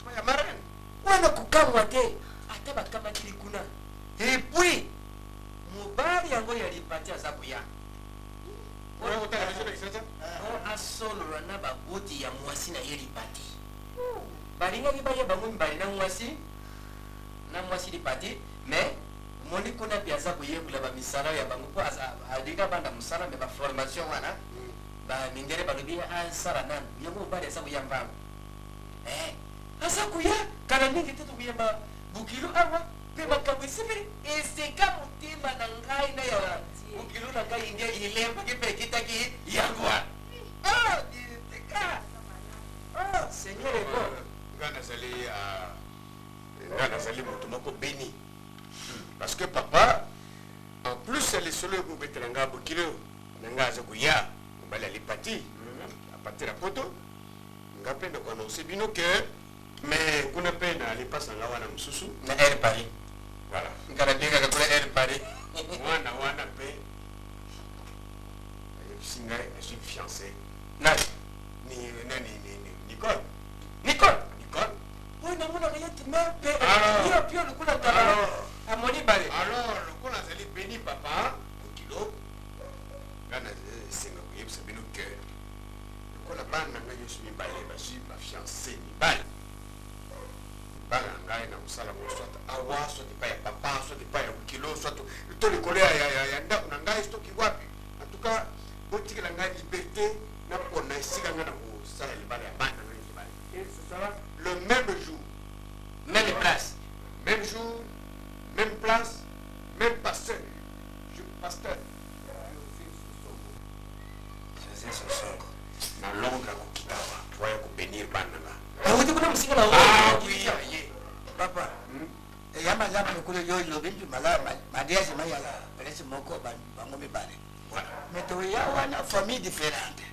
S1: pa ya marene
S5: wana kokamwa te ata bakamati likuna epuis mobali yango ya lipati aza koya asolola na baboti ya mwasi na ye lipati balingaki bayeba ngo mibali na mwasi lipati me moni kuna mpe aza koyebula bamisala ya bango mpo alinga banda mosala me baformation wana bamindele balobi asala nanu yango mobali aza koyamba aza koya kala mingi te tokuyamba bukilu awa mpe makambo esepeli eseka motema na ngai na ya mokilo na ngai india ilembaki mpe ekitaki yango wana seigneur ebo
S1: nga nazali moto moko béni parce que papa en plus lisolo ekobetela nga bokilo na nga aza koya mobali alipati apati na poto nga mpe nakoanonse bino ke mais kuna mpe na lipasa nga wana mosusu
S5: na air paris
S1: voilà
S5: nkana bengaka kuna air paris
S1: mwana wana mpe ayebisi ngai je suis fiancé
S5: nani
S1: Nicole
S5: oyo namonaka ye ti mer mpe yo pio lokula kala amoni bale
S1: alors lokola azali béni papa okilo nga nasenga koyebisa bino ke lokola bana na ngai nyonso mibale bazwi bafiancé mibale bana na ngai na kosala ngo soit awa soit epai ya papa soit epai ya okilo soit to likolo ya ndako na ngai soki wapi en tout cas botikela ngai liberté napona esika ngai na kosala libala ya bana na ngai mibale et ce sera le même jour
S5: même place
S1: même jour même place même pasteur pasteur
S5: José Sosongo
S1: na Londres akokita awa waya kobénir bana nga
S5: awuti kuna mosika na
S1: oui aye
S7: papa eya malamu lokolo yo lobi mpe mariage mayala pelesi moko bango mibale mais toya wana famille différente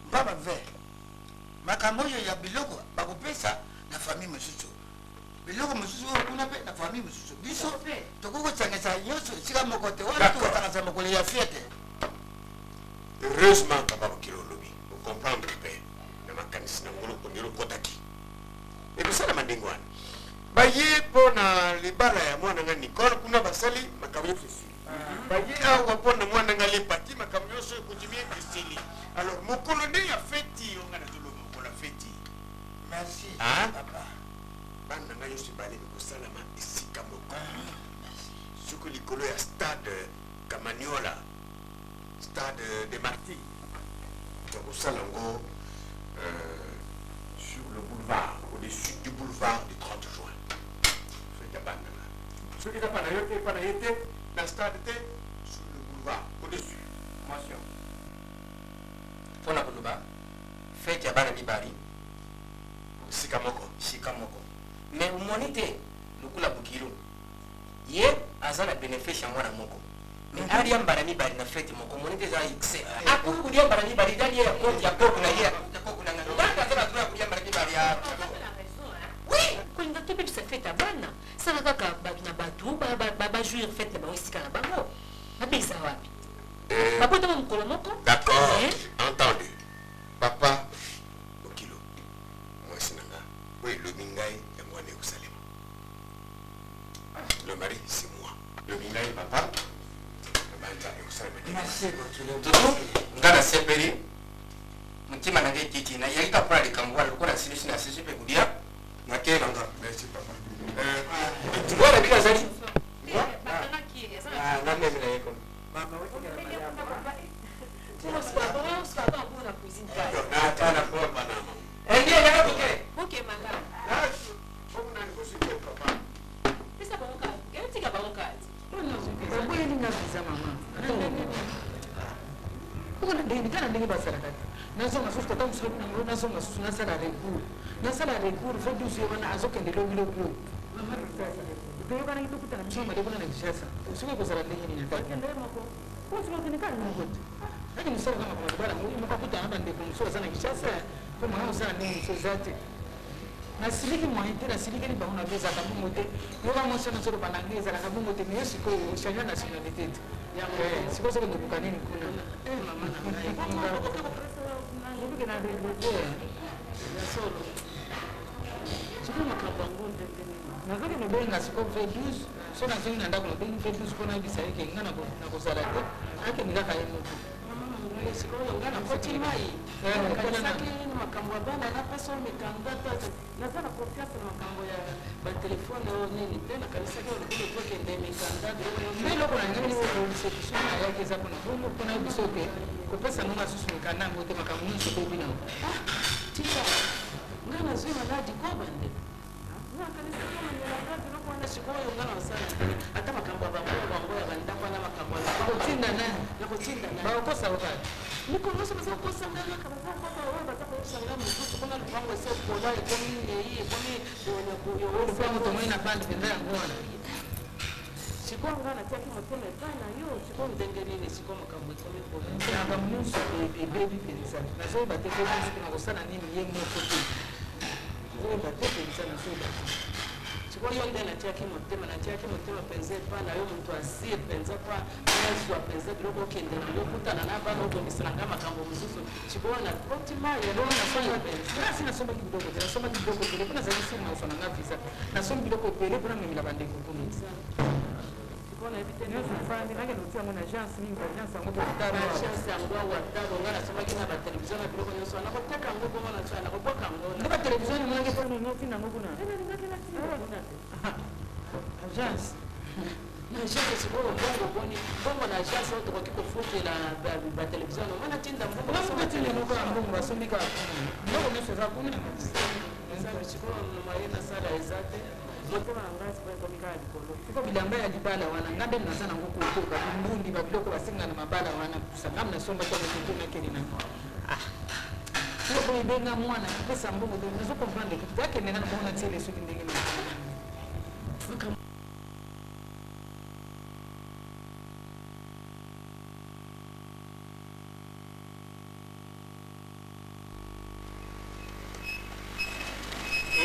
S7: mpaba ve makambo oyo ya biloko bakopesa na famille mosusu biloko mosusu oyo kuna mpe na famille mosusu biso tokoki kosangisa nyonso esika moko te wana tokosangisa mokolo ya fiete
S1: heureusement papa bokilo olobi okomprendre mpe na makanisi na ngolo ondelo okotaki ekosalama ndenge wana baye mpo na libala ya mwana nga Nicole kuna basali makambo nyonso esili baye awa mpo na mwana nga lepati makambo nyonso ekotimi esili alors mokolo nde ya feti onga nazoloba mokolo ya feti
S7: merci papa
S1: bana na ngai nyonso ebale ekosalama esika moko soki likolo ya stade Camaniola stade de Marty tokosala yango sur le boulevard au-dessus du boulevard du 30 juin fete ya bana nga soki eza pana yo te pana ye te na stade te sur le boulevard au-dessus
S5: mention mpona koloba fete ya bana mibali
S1: sika moko
S5: mais omoni te lokula bokilo ye aza na bénéfice ya mwana moko mais alia mbala mibali na fete moko omoni te eza excès akoki kolia mbala mibali dali ye ya koti ya koko na ye ya koko na ngana ndanga aza na droit ya kolia mbala mibali ya oui
S2: kolinga te mpe fete ya bana sala kaka bato na bato bajuire fete na bango esika na bango babisa wapi babotama mokolo moko
S1: d'accord entendu papa okilo mwasi na nga oyo elobi ngai yango wana ekosalema le mari c'est moi elobi ngai papa nabanza ekosalema
S5: tutu nga nasepeli motima na ngai titi nayaki ka mpona likambo wana lokola silisi na silisi mpe kolia nakee nanga
S1: merci papa
S5: wana bika azali namemi na ye kono
S6: ndenge basalaka te nazonga susu tata mosusu nango nazonga susu nasala recours fo dusu yokana azokende longiloko toyokanaki tokutana biso malekuna na kishasa soki ekozala ndenge nini ake mosala kama komabala mokakutana bandeko mosusu aza na kishasa mpo mwana mosala ndenge mosu eza te nasiliki moyen te nasilikeli bango na vie ezalaka bongo te yoka mwasi wana soloba na ngai ezalaka bongo te mais sikoyo ochange nationalité te sikoyo soki ndokoka nini kuna obike na regrete ya solo sikoyo makambo yango ndenge nazoki nobenga sikoyo ve 12 so nazongi na ndako nobengi ve 12 mpona yebisa yeke nga na kozala te akende kaka ye moko sikoyo nga nakoti mai kanisaki makambo ya bana napesa oyo mikanda te naza na confiance na makambo ya batelefone oyo nini te nakanisaki oyo lokolo tokende mikanda me eloko na ngeni reception ayaki eza mpona bongo mpona yebiso ke kopesa nonga susu mikanda yango te makambo nyonso toyebi nango tika nga nazwi maladi kwa bande
S2: sikoyo nga na osala ata makambo ya bango ya bandako wana makambo ya kotinda nani
S4: bakokosa okali
S2: mikolo nyonso baza kokosanga kaka baza kokota oyo baza koyebisanga mosusu mpona lupango ese kola ekomi ei ekomi
S4: lupango tomoi na bande mpenza yango wana
S2: sikoyo nga natiaki motema epai na yo sikoyo ndenge nini sikoyo makambo ekomi makambo nyonso ebebi mpenza nazoyeba te komi soki na kosala nini ye moko te nazoyeba te mpenza nazoyeba te sikoyo nde natiaki motema mpenza epai na yo moto asire mpenza mpa nazwa mpenza biloko okende na yo kutana na bana obongisana nga makambo mosusu sikoyo na kotima lelo nasomba mpenza si nasombaki biloko te nasombaki biloko ebele mpo nazali siri na osana nga visa nasombi biloko ebele mpona memela bandeko kuna sikoyo nayebi te nyonso efandi nakende kotia yango na agence mingi agence yango agence yango awatalo nga nasombaki na batelevizio na biloko nyonso nakoteka yango bongo nakobwaka yango nde batelevizio nimonaki mpo notinda yango kuna agence na agence sikoyo mbongo boni mbongo na agence oyo tokoki kofutela batelevizio nonga natinda mbongoatindi moko ya mbongo basombi kaka mbongo nyonso eza kuna sikoyo moye nasala eza te motema na ngai sikoyo ekomi kaka likolo siko bilamba ya libala wana nga nde naza nango kotoka bimbundi babiloko basenga na mabala wana kusangam nasombaki amekotonakeli nango siko ebenga mwana kopesa mbongo nazo comprendre ke akende nga na mbongo natiele soki ndenge na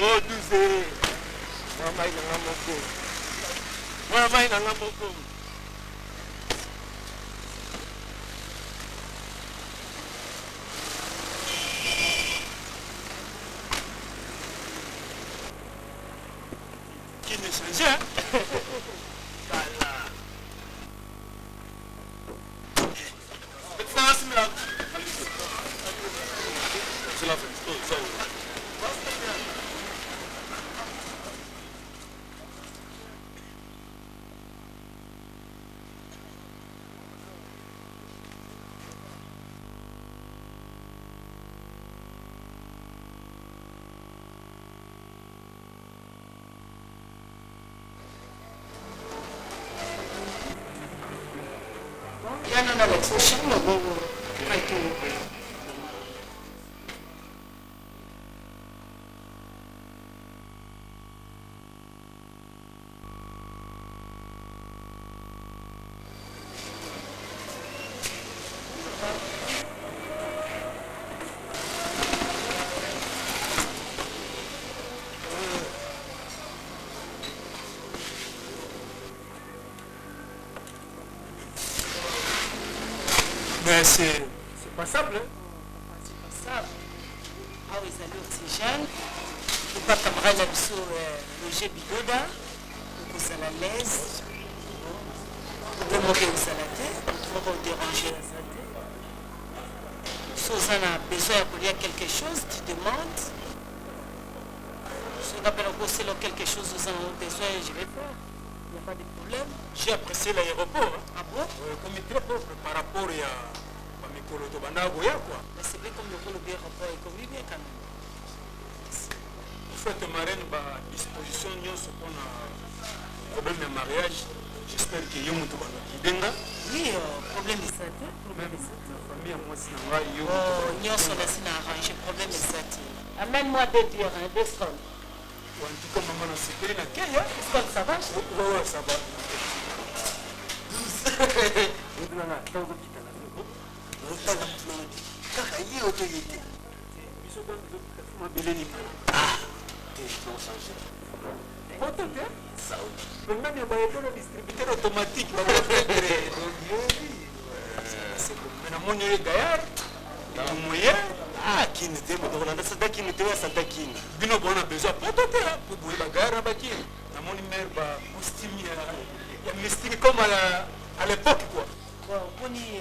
S1: Oh, douze. Mama ina nga moko. Mama ina nga moko. Qui ne change, hein? Voilà. C'est la fin. Mais c'est passable, hein?
S4: C'est passable. Ah oui, ça l'oxygène. Le pas camarade là-dessous, Roger Bigoda, pour ça la laisse. Pour moquer au salaté, pour déranger la santé. Si on a besoin de dire quelque chose, tu demandes. Si on appelle encore c'est quelque chose, vous en avez besoin, je vais faire. Il n'y a pas de problème.
S1: J'ai apprécié l'aéroport. Hein?
S4: Ah bon?
S1: Comme il est très propre par rapport à Mikolo Tobanda Goya, quoi.
S4: Mais c'est bien comme le aéroport est comme bien quand même.
S1: Vous faites marraine à disposition pour un problème de mariage. J'espère qu'il y a un peu de temps.
S4: Oui, problème de santé. Problème de santé.
S1: La famille, moi, c'est un vrai.
S4: Nous sommes arrangé problème de santé. Amène-moi 2 bières, 2 sols.
S1: En tout cas, maman, c'est que la Kenya.
S4: Ça va?
S1: Oui, ça va. Distributeur automatique. C'est comme un gaillard. Moyen. Ah, qui n'était pas dans la salle qui n'était pas Santa King. Bino bon a besoin pour bouger la gare à Bakin. La mon mère va stimuler. Il y a mystique comme à l'époque quoi.
S4: Bon, on y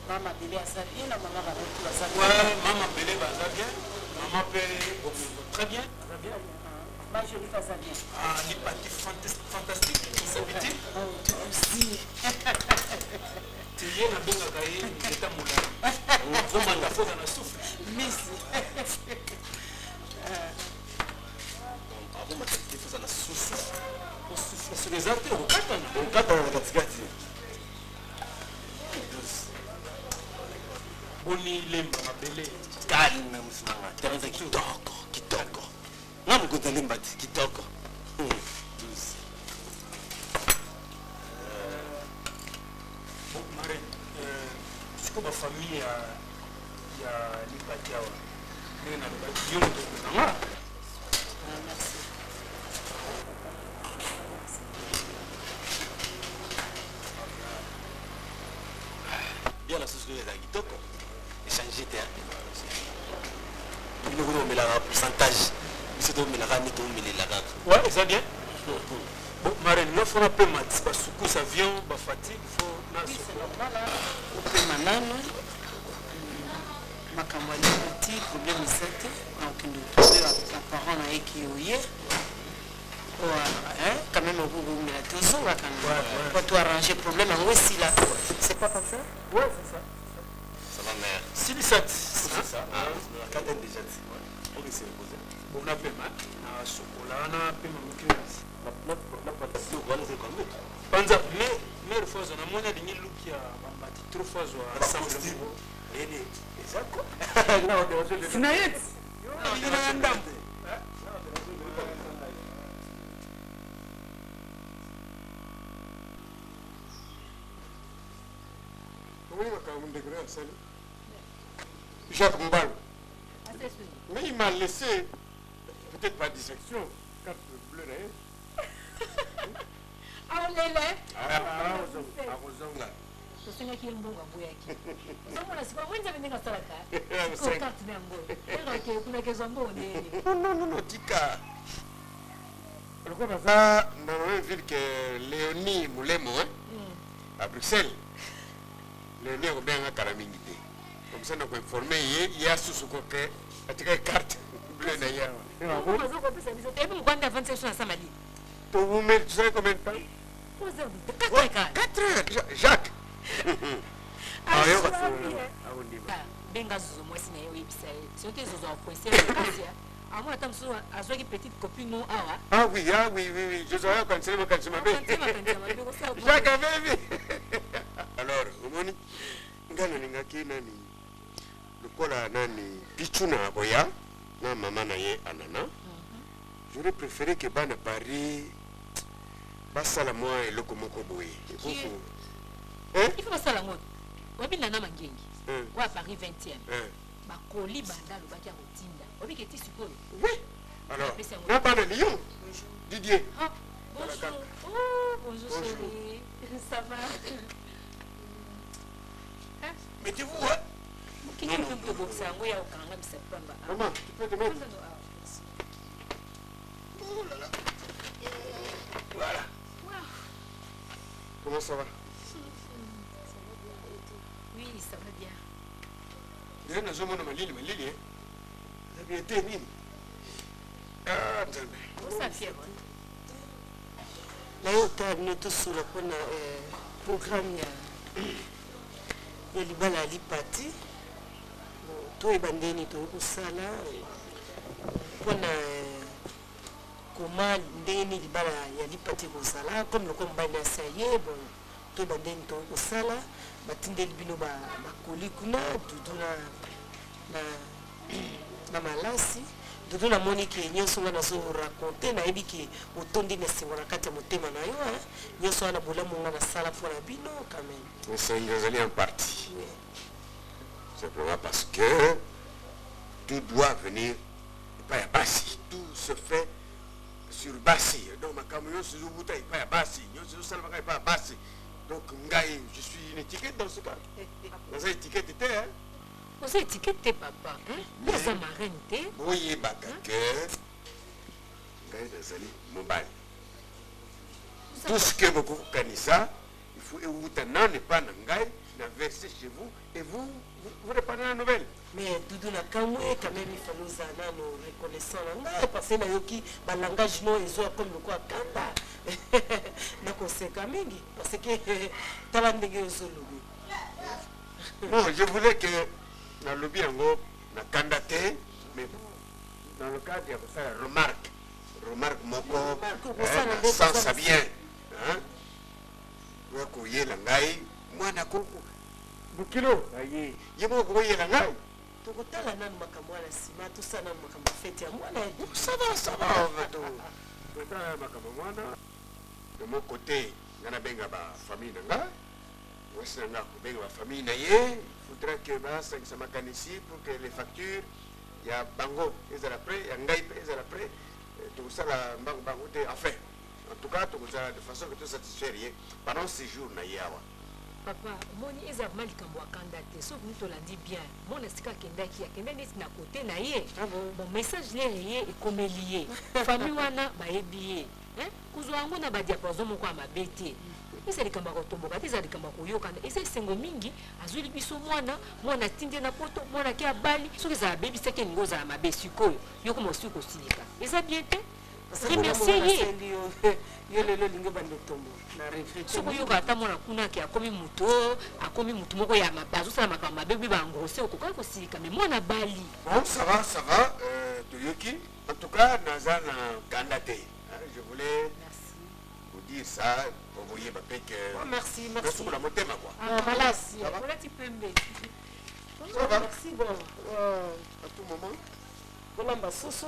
S4: maman Bélé a ça bien, maman va retourner à ça.
S1: Ouais, maman Bélé va ça bien. Maman Bélé très bien.
S4: Très bien. Marjorie va ça bien.
S1: Ah, les parties fantastiques. C'est petit.
S4: Oh, toi aussi.
S1: Tu viens à Bengagaï, c'est un moulin. Comment la faute en a souffle.
S4: Miss.
S1: Bon, bravo, madame.
S8: na susi
S5: soki eza te okatana
S8: okatana na katikati
S5: boni lemba mabele
S8: kalme mosinanga tera eza kitoko nga mokonzi alemba ti kitoko
S5: mare siko bafamille ya lipati awa ndenge nalobaki yo moto okonanga
S4: Merci.
S8: bien na susi oyo ezala kitoko échange te bino kuna omelaka pourcentage biso tomelaka nde tomelelaka
S5: ouais eza bien bon mare nafona mpe mati basukuse avion bafatigue fo
S4: opema nano makambo alipati problème eza te nakokende otobe baparent na ye ki oye quand même okomela te ozongaka po toarrange problème yango esila c'est pas comme ça
S5: ouais c'est ça
S8: ça va mère
S5: silisati
S8: c'est ça quand elle déjà dit ok c'est reposé
S5: bon napema na sokola wana pema moke panza mare fois azwa namoni alingi luki ya bambati trop fois azwa ensemble
S4: Sinayet
S5: na ndambo
S1: Oui, ma degré à salut. Jacques Mbal. Mais il m'a laissé, peut-être par dissection, carte bleue.
S2: Ah, lele.
S1: Arrosonga.
S2: tosengaki ye mbongo aboyaki ozomona sikoyo mwenzi abe ndenge asalaka sikoyo karte na yango erake kuna kezwa mbongo ndeni
S1: Non, tika. Pourquoi pas dans la même ville que Léonie Moulemo, hein, à Bruxelles. Léonie a bien un caramingité. Comme ça, nous informé, il y a sous ce côté, il y a une carte bleue d'ailleurs.
S2: ozokopesa biso te ebi mokwanda avandi seso na samali
S1: Tu sais combien de temps?
S2: 4
S1: heures. Jacques.
S2: benga zuzu mwasi na ye oyebisa ye soki te zuzu akoinse makasi amona ata mosusu azwaki petite copine mo awa
S1: Ah oui, je savais quand c'est Jacques avait vu. Alors, omoni ngana ningaki nani lokola nani pichuna boya na mama na ye anana. J'aurais préféré que bana Paris basala moi eloko moko boye.
S2: il faut basala ngo wabinda na mangengi wa Paris 20e bakoli banda lobaki ya kotinda obiki eti sikoyo
S1: Oui. Alors, na bana Lyon. Didier.
S2: Ah, bonjour. Oh, bonjour chérie. Ça va?
S8: mettez-vous hein
S2: Kiki mtu mtoboksa yango ya okanga misapamba.
S1: Maman, tu peux te mettre.
S8: oh là là voilà
S1: Comment ça va?
S2: Oui, ça va bien.
S1: Ndio nazomona malili hein. Ça vient été nini? Ah, attendez.
S2: Où ça fièvre?
S4: naye otali tosula mpona programme ya libala ya lipati toyeba ndeni toyi kosala mpona koma ndeni libala ya lipati kozala comme loko mobali asa ye bon toyeba ndeni toyi kosala batindeli bino bakoli kuna dudu na malasi dudu namoni ke nyonso wana nazoraconte nayebi ke otondi na esengo na kati ya motema na yo nyonso wana bolamu nga nasala mpona bino quand même.
S1: C'est en partie. Simplement parce que tout doit venir pas à Bassi. Tout se fait sur Bassi. Donc ma camion se joue bouteille pas à Bassi. Nous sommes pas à Bassi. Donc je suis une étiquette dans ce cas. Dans cette étiquette était hein.
S2: Vous êtes étiqueté papa, hein? Les amarines,
S1: oui, bakake. Mobile. Tout ce que vous connaissez, il faut que vous ne pas verser chez vous et vous répandez la nouvelle.
S4: Mais Doudou na kamwe quand même il faut nous en nous reconnaissant là parce que na yoki ba langage no ezo comme le quoi kamba na konséquence mingi parce que tala ndenge ezolobi.
S1: Non, je voulais que dans le bien na candidaté mais dans le cadre de ça remarque moko sans ça bien oya koyela ngai mwana koko bukilo aye ye moko koyela ngai
S4: tokotala nanu makambo wana nsima tosala nanu makambo ya fete ya mwana
S1: ça va totala makambo mwana de mon côté nga nabenga bafamille na nga mwasi na nga kobenga bafamille na ye faudrait que basangisa makanisi pour que les factures ya bango ezala prêt ya ngai mpe ezala prêt tokosala mbango bango te enfin en tout cas tokozala de façon que tosatisfaire ye pendant séjour na ye awa
S2: papa omoni eza vraimen likambo akanda te soki mutu olandi bien mona esika akendaki akenda neti na kote na ye bon message lere ye ekomeli ye famille wana bayebi ye kozwa yango na badiapason moko ya mabe te eza likambo ya kotomboka te eza likambo ya koyokana eza esengo mingi azwili biso mwana atindi na poto mwana ake abali soki ezala bebisaki elingi ozala mabe sikoyo yo koma osi kosilika eza bien te remercie ye
S4: yo lelo olingi bande tombo na
S2: soki oyoka ata mwana kuna ake akomi mutu moko ya mabe azosala makambo mabe obi bangrose okokaki kosilika me mwana bali
S1: bon ça va toyoki en tout cas naza na kanda te je voulais vous dire ça pour vous dire que
S4: merci
S1: pour la motema quoi
S2: malasi olati pembe
S1: ça va
S4: merci bon
S1: à tout moment
S4: kolamba soso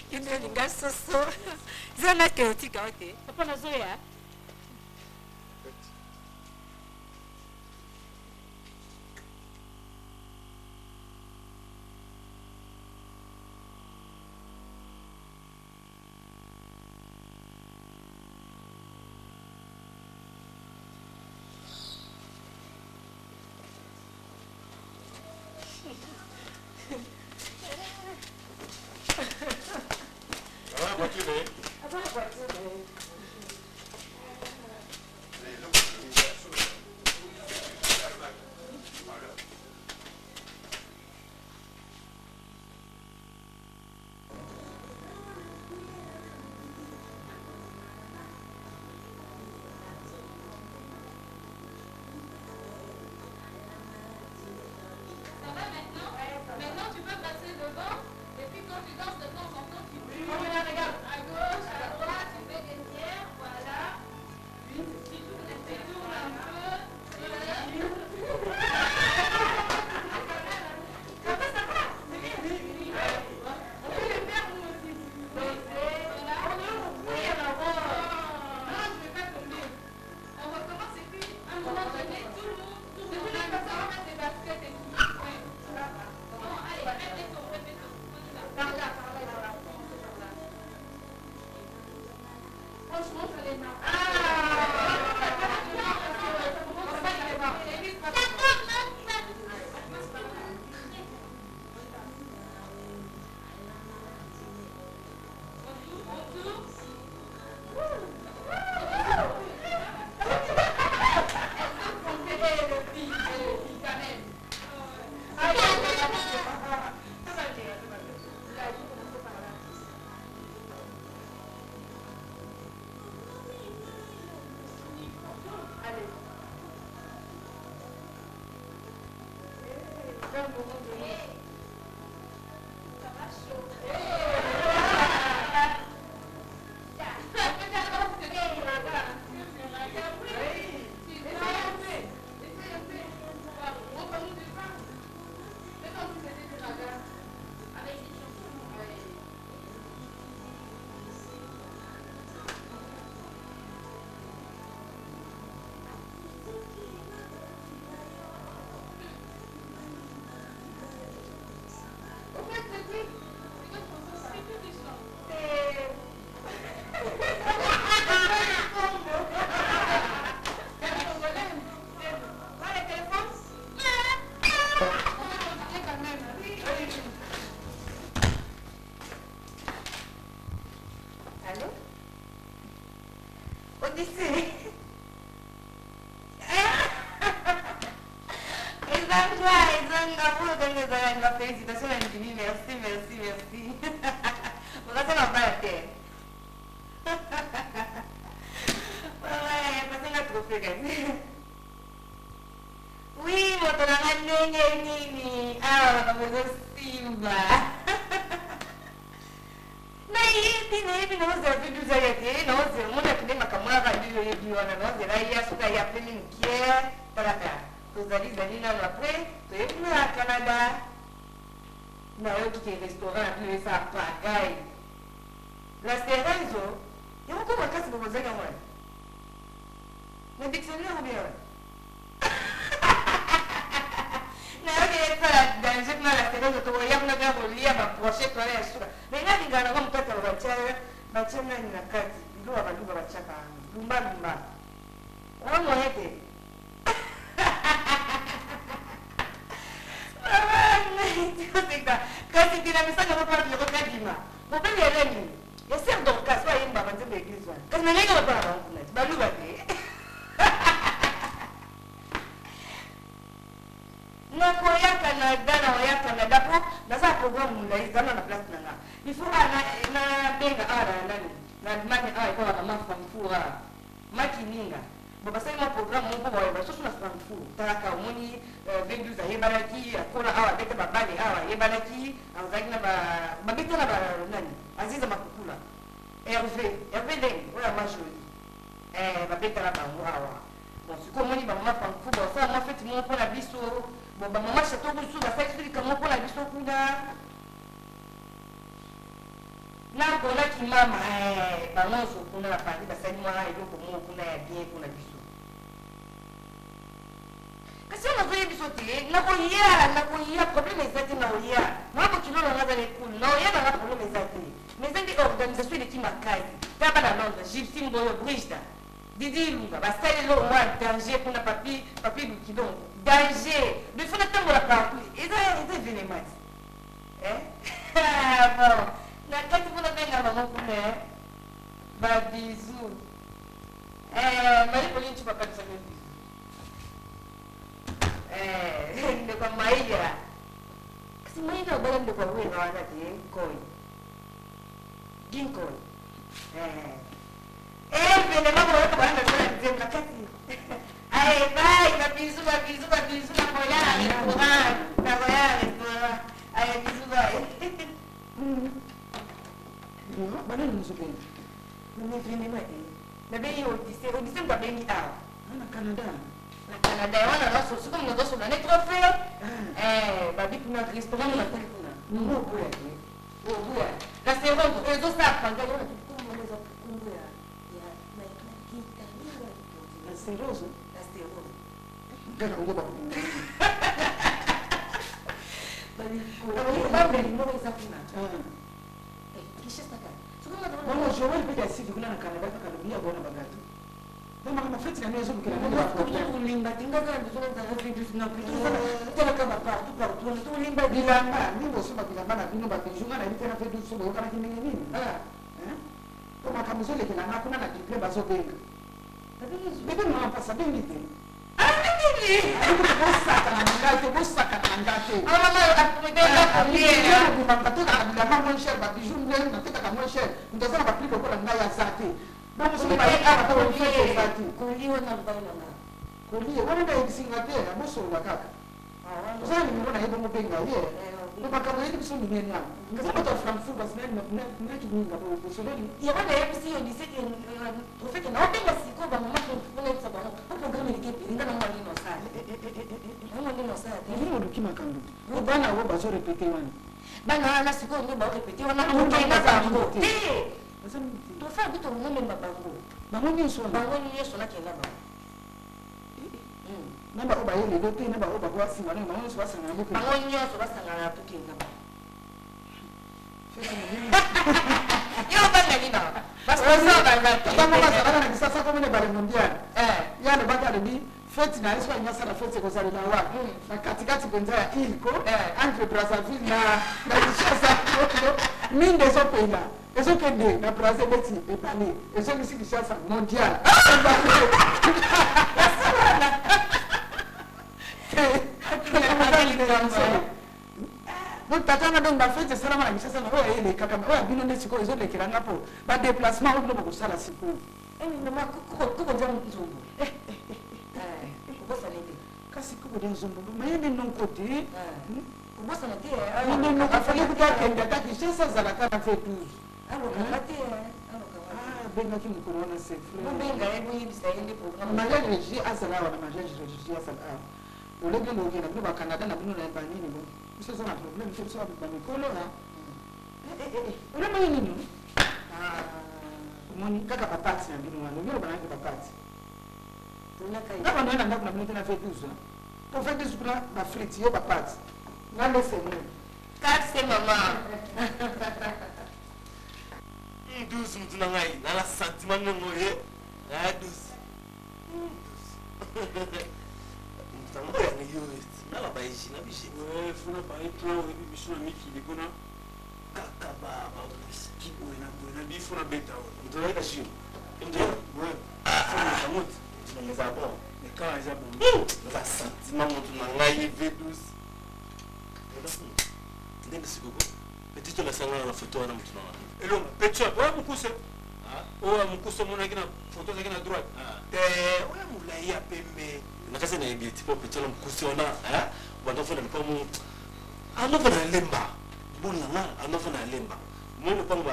S2: kende olinga soso eza nake otika ote papa nazoya
S10: Félicitations, Anthony, merci. Vous restez dans la terre. Ouais, passez la trophée. Oui, mon nini. Ah, on va me Simba. Mais Yebi na oze vidu za yete na oze mona kide makamwa ka biyo yebi wana na oze la ya suka ya peni mkie taraka tozali zali na après to yebi na Canada na yo kite restaurant le sa pagai la steranzo yo ko makasi bobo zanga mwana na dictionnaire ou bien na yo ke fala danger na la steranzo to ya mna ga bolia ba projet to ya sura mais na lingana ko mtoto wa bacha nani na kati ndio wabaduba bachaka lumba wamo hete kasi kila misanga kwa kwa kwa kadima mopeni eleni yasem donc kaswa yimba banzembe église kasi na ngenga kwa kwa baluba te na koya Canada po na za programme la izana na place nanga il faut na benga ara nani na mani ai kwa kama Frankfurt makininga baba sai ma programme mo kwa ba so na Frankfurt taka umoni vendu za yebalaki akona awa bete babali awa yebalaki anzaki na ba bete na ba nani aziza makukula Hervé Leng oya majori ba bete na ba awa bon siko moni ba mama Frankfurt ba ça moi fait mon pour la biso bon ba mama chateau kusu ba sai explique comment pour la biso kuna na kona kimama banonso kuna pandi basali mwa eloko mo kuna ya bien kuna biso kasi na zoye biso te na koya problème ezati na oya na ko kilo na ngazale cool na oya na problème ezati mais ngi organisation de kimakazi taba na Londres Gypsy Mboyo Brigida Didi Lunga basali lo mwa danger kuna papi Lukidon danger de fona tango la partout eza événement bon na kati kuna benga mama kuna ba bisou mali polini tu papa sa bisou ndo kwa maia kasi maia bala ndo kwa wewe na wana tie koi ginkoi vile mambo yote bwana sana nzemba kati bye ba bisou na koya na koya bisou bye bana nizopenda nimevini na bei odise kwa bengi awa na Canada wana naso siku mnazoso na trophée babi kuna restaurant na kuna mboya la serongo ezo sapa ngalo na kumweza kumbu ya na kita la seroso ngalo ngoba babi ni mweza kuna kisha saka mama joel peke asidi kuna na Canada paka dunia bona bagatu mama kama feti na nezo bukela na kwa limba tinga kana bizona za video na kutoka tena kama partout tu limba bilamba nimbo soma bilamba na bino bakijunga na tena fedu soma kana kinini nini kama kama zole kila na kuna na diploma bazo benga bebe mama pasa bengi te nini bossa kana ngate mama akumedela kulia kumamba toka bilamba mon cher ba bijunga na teka kama mon cher ndazana ba pliko kwa ngaya zate bama soma ba kwa mfete zate kuliwa na mbana na kulia wana ndio Singapore amoso wakaka zani mbona hebo mbenga yeye kwa kama hivi sio nini hapo ngasema kwa Frankfurt basi na kinyinga kwa usoloni ya wana hebu sio ni sisi profeti na wapenga siko ba mama kuna sababu hapo kama ni kipi ngana mwali no sana mwali no sana ni mimi ndukima kandu kwa bana wao bazo repete wana bana na siko ndio ba repete wana mkenga bango sasa tofa bitu ngome mabango bango ni Yesu na kenga ba namba oba yele dote namba oba kwa si wana mama so basanga ngoko bango nyoso basanga to kenga ba yo banga nina basi banga banga na sasa kama ne bare mondial yana baka ni fete na Yesu anya sana fete ko sala wa na katikati kwenza ya ilko entre Brazzaville na Kinshasa minde zo penda ezo kende na Brazzaville et parler ezo ni Kinshasa mondial donc tatana donc ba fete sala mala Kinshasa na oya ile kaka oya bino ne siko ezo lekera ngapo ba déplacement o no ko sala siko mama ko jamu nzombo kasi kubo de nzombo mayende non côté kubosa na te nino afali kuta kenda ta Kinshasa zala kana fait 12 abengaki mokolo wana se
S7: frère
S10: mariage régi azala awa na mariage régi azala awa olenge lokenda bino bacanada na bino nayeba nini bo biso eza na problème te biso bamikolo olemangi nini omoni kaka bapati na bino wana obino banaki bapati nga bano na ndako na bino te na fe 12 po fe 12 kuna bafrite yo bapati ngaleseni
S3: Kasi maman.
S8: 12 mutu na ngai nala sentiment nongo ye 12 mutango yango yo nala baiji na bishi
S11: funa baye plan oyebi biso na mikili kuna kaka bawiski boye na bifuna beta
S8: mutu naika shio
S11: mut
S8: eza bon
S11: ekala eza bon
S8: nala sentiment mutu na ngai V12 ndenge sikoko petito nasangana na foto wana mutu na wana
S11: elonga petio oya mokuse oya mokuse omonaki na foto ezalaki na droite te oya molai ya pembe
S8: nakasi nayebi eti mpo petio na mokuse wana bandofona lipamu anova na lemba bonanga anova na lemba moni lipango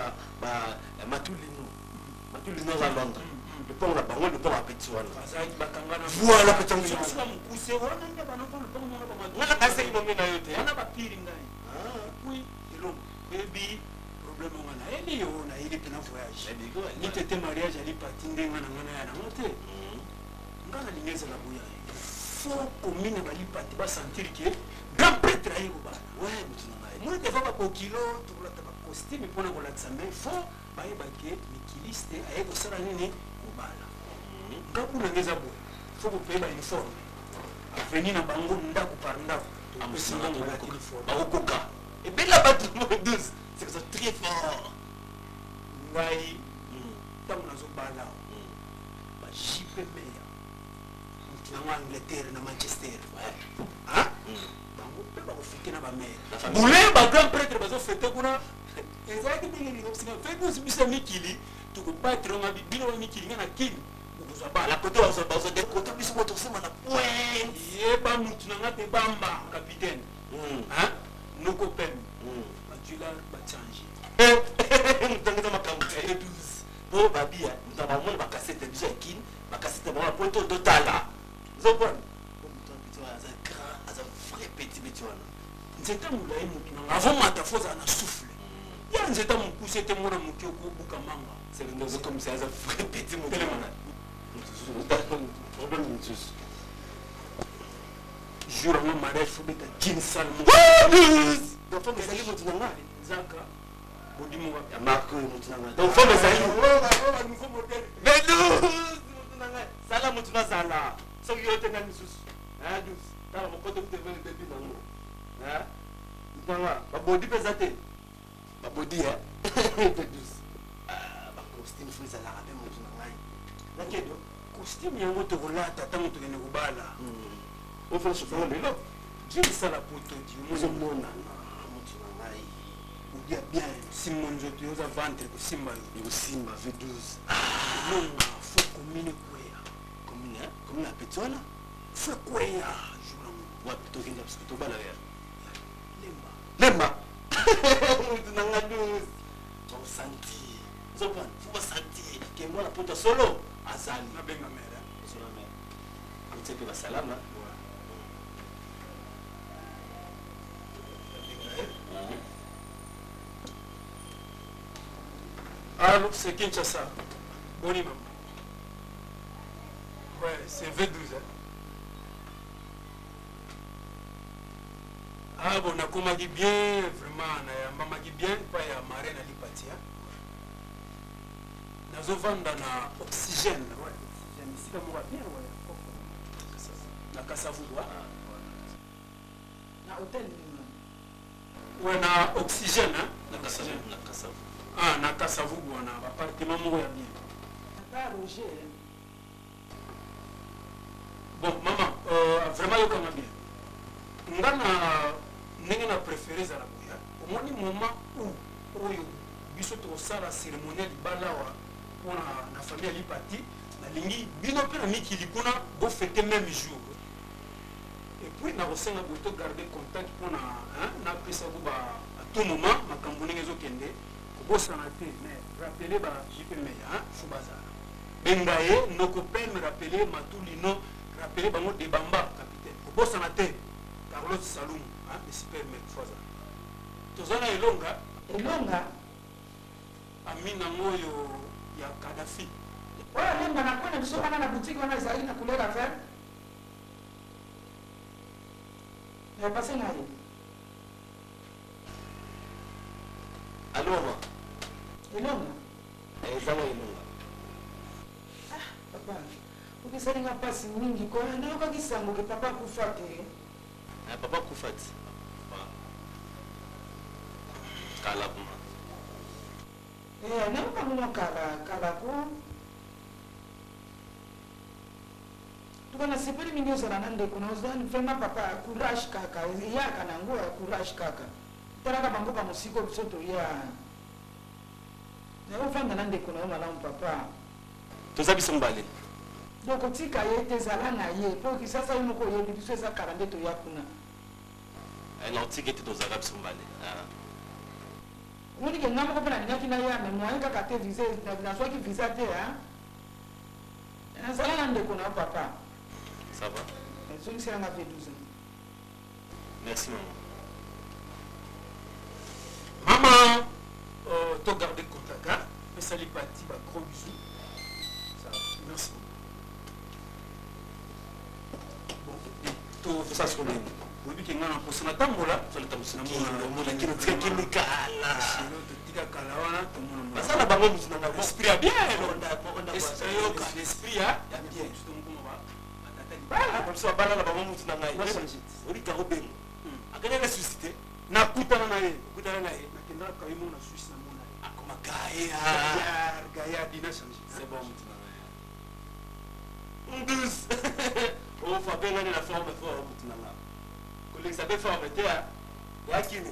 S8: matulino aza londres lipango na bango lipango ya peti wana
S11: bazalaki bakangana
S8: voilà petangoa
S11: mokuse wana nde banova lipango mona
S8: ngaka kaseki nomi na yo te
S11: wana bapiri ngai puis elonga oyebi problème wana eli yo nayeli mpena voyage ni tete mariage ali parti nde nga na nga naya nango te nga nalingi ezala boya fo komine balipati basentir ke grand prêtre aye kobala moni defa bakokilo tokolata bacostume mpona kolakisa mai fo bayebake mikiliste aye kosala nini kobala nga kuna nge eza boye fo kopeye bauniforme aveni na bango ndako par ndako
S8: bakokoka ebela bato mo 12 c'est que ça très fort
S11: ngai ntango nazobala bajipe meya motu yango angleterre na manchester bango mpe bakofete na bamere bule bagrand prêtre bazofete kuna ezalaki ndenge ningosika fedusi biso ya mikili tokobatrenga bino ba mikili nga na kini okozwa bala kote
S8: kote biso moto kosema na pointe
S11: yeba motu nanga te bamba capitaine noko peme batula bachange
S8: mutangeza makambo ya 12 po babia mutu bamoni bakasete biso ya kini bakasete bango po to totala ozopona po mutu apeti wana aza grand aza vrai petit beti wana
S11: nzeta molai motu nanga avant mata fo ozala na souffle ya nzeta mokuse te mona moki okobuka manga
S8: ozokomisa aza vrai petit motelemana problème mosusu
S11: jour yango mariage fo beta kini sale
S8: donc femme ezali motu na nga
S11: nzaka bodimo
S8: ya marke motu na nga donc femme ezali
S11: nouveau modèle
S8: mais 12 motu na nga sala motu nazala soki yo te nga misusu 12 tala mokoto kutemene bebi nango nanga babodi mpe eza te babodi 12 bacostume fo ezalaka mpe motu na ngai nakedo
S11: costume yango tokolata ntango tokende kobala
S8: ofana sofanga lelo
S11: jimisala potodi
S8: ozomonana motu na ngai
S11: olia bien simbo nzoto yo oza ventre kosimba yo
S8: ekosimba V12
S11: elonga fo komine kweya
S8: komine apeti wana
S11: fo kweya jour yango
S8: wapi tokende parce que tobala ya
S11: lemba
S8: motu na nga 12 baosanti ozopana fo basanti ke mwana poto solo azali
S11: nabenga mere
S8: solo mere akotie mpe basalama
S11: alors c'est Kinshasa boni maman ouais c'est V12 ah bon nakomaki bien vraiment nayambamaki bien mpa ya mare na lipatia nazovanda na oxygène esika moko bien na Kasavubu
S10: na hotel
S11: ouais na oxygène
S8: na Kasavubu
S11: na Kasavubu wana bapartement moko ya bien
S10: Roger
S11: bon maman vraiment yokanga bien nga na ndenge na préféré ezala boya omoni moment oyo biso tokosala cérémonie ya libala awa mpona na famille ya lipati nalingi bino mpe na mikili kuna bofete même jour et puis nakosenga boye togarde contact mpona napesa bo à tout moment makambo ndenge ezokende kobosana te mais rappele ba jipe meya so bazala benga ye noko mpe me rappele matulino rappele bango debamba capitaine kobosana te Carlos Salum le superman foza tozana elonga amina moyo ya Kadhafi
S10: oyo alemba na kona biso wana na boutique wana ezali na couleur à faire ya pase na ye
S8: aloma
S10: elonga
S8: ezala elonga
S10: papa okisalinga mpasi mingi ko nayokaki sango ke papa akufa te
S8: papa kufa ti kala kuma
S10: nayoka muno kala ko tukana sepeli mingi ozala na ndeko na ozali vraiment papa courage kaka eyaka nango ya courage kaka talaka bango bamosiko biso toya nayofanda na ndeko na yo malamu papa
S8: toza biso mbale
S10: donc otika ye te ezala na ye mpo kisasa yo moko oyebi biso eza kala nde toya kuna
S8: na otiki ete tozalaka biso mbale
S10: omoni ke nga moko mpe nalingaki na ya me moyen kaka te vise nazwaki visa te nazala na ndeko na yo papa
S8: ça va
S10: ezongiselanga mpe 12 ans
S8: merci
S11: maman to garder contact hein esali pati ba gros bisous ça merci bon to ça se connaît oyebi ke nga na mposa natambola tika kala wana
S8: basala bango mutu nanga
S11: esprit ya bien
S8: esprit ya bien biso babalala bango mutu na ngai olikaka obengo akende na suscité
S11: nakutana na ye nakendaka ye mo na suisse na mona ye
S8: akoma gaya
S11: dina change
S8: c'est bon mutu na ngai ndus ofa bengani na forme fort mutu na ngai kolekisa be forme te yakini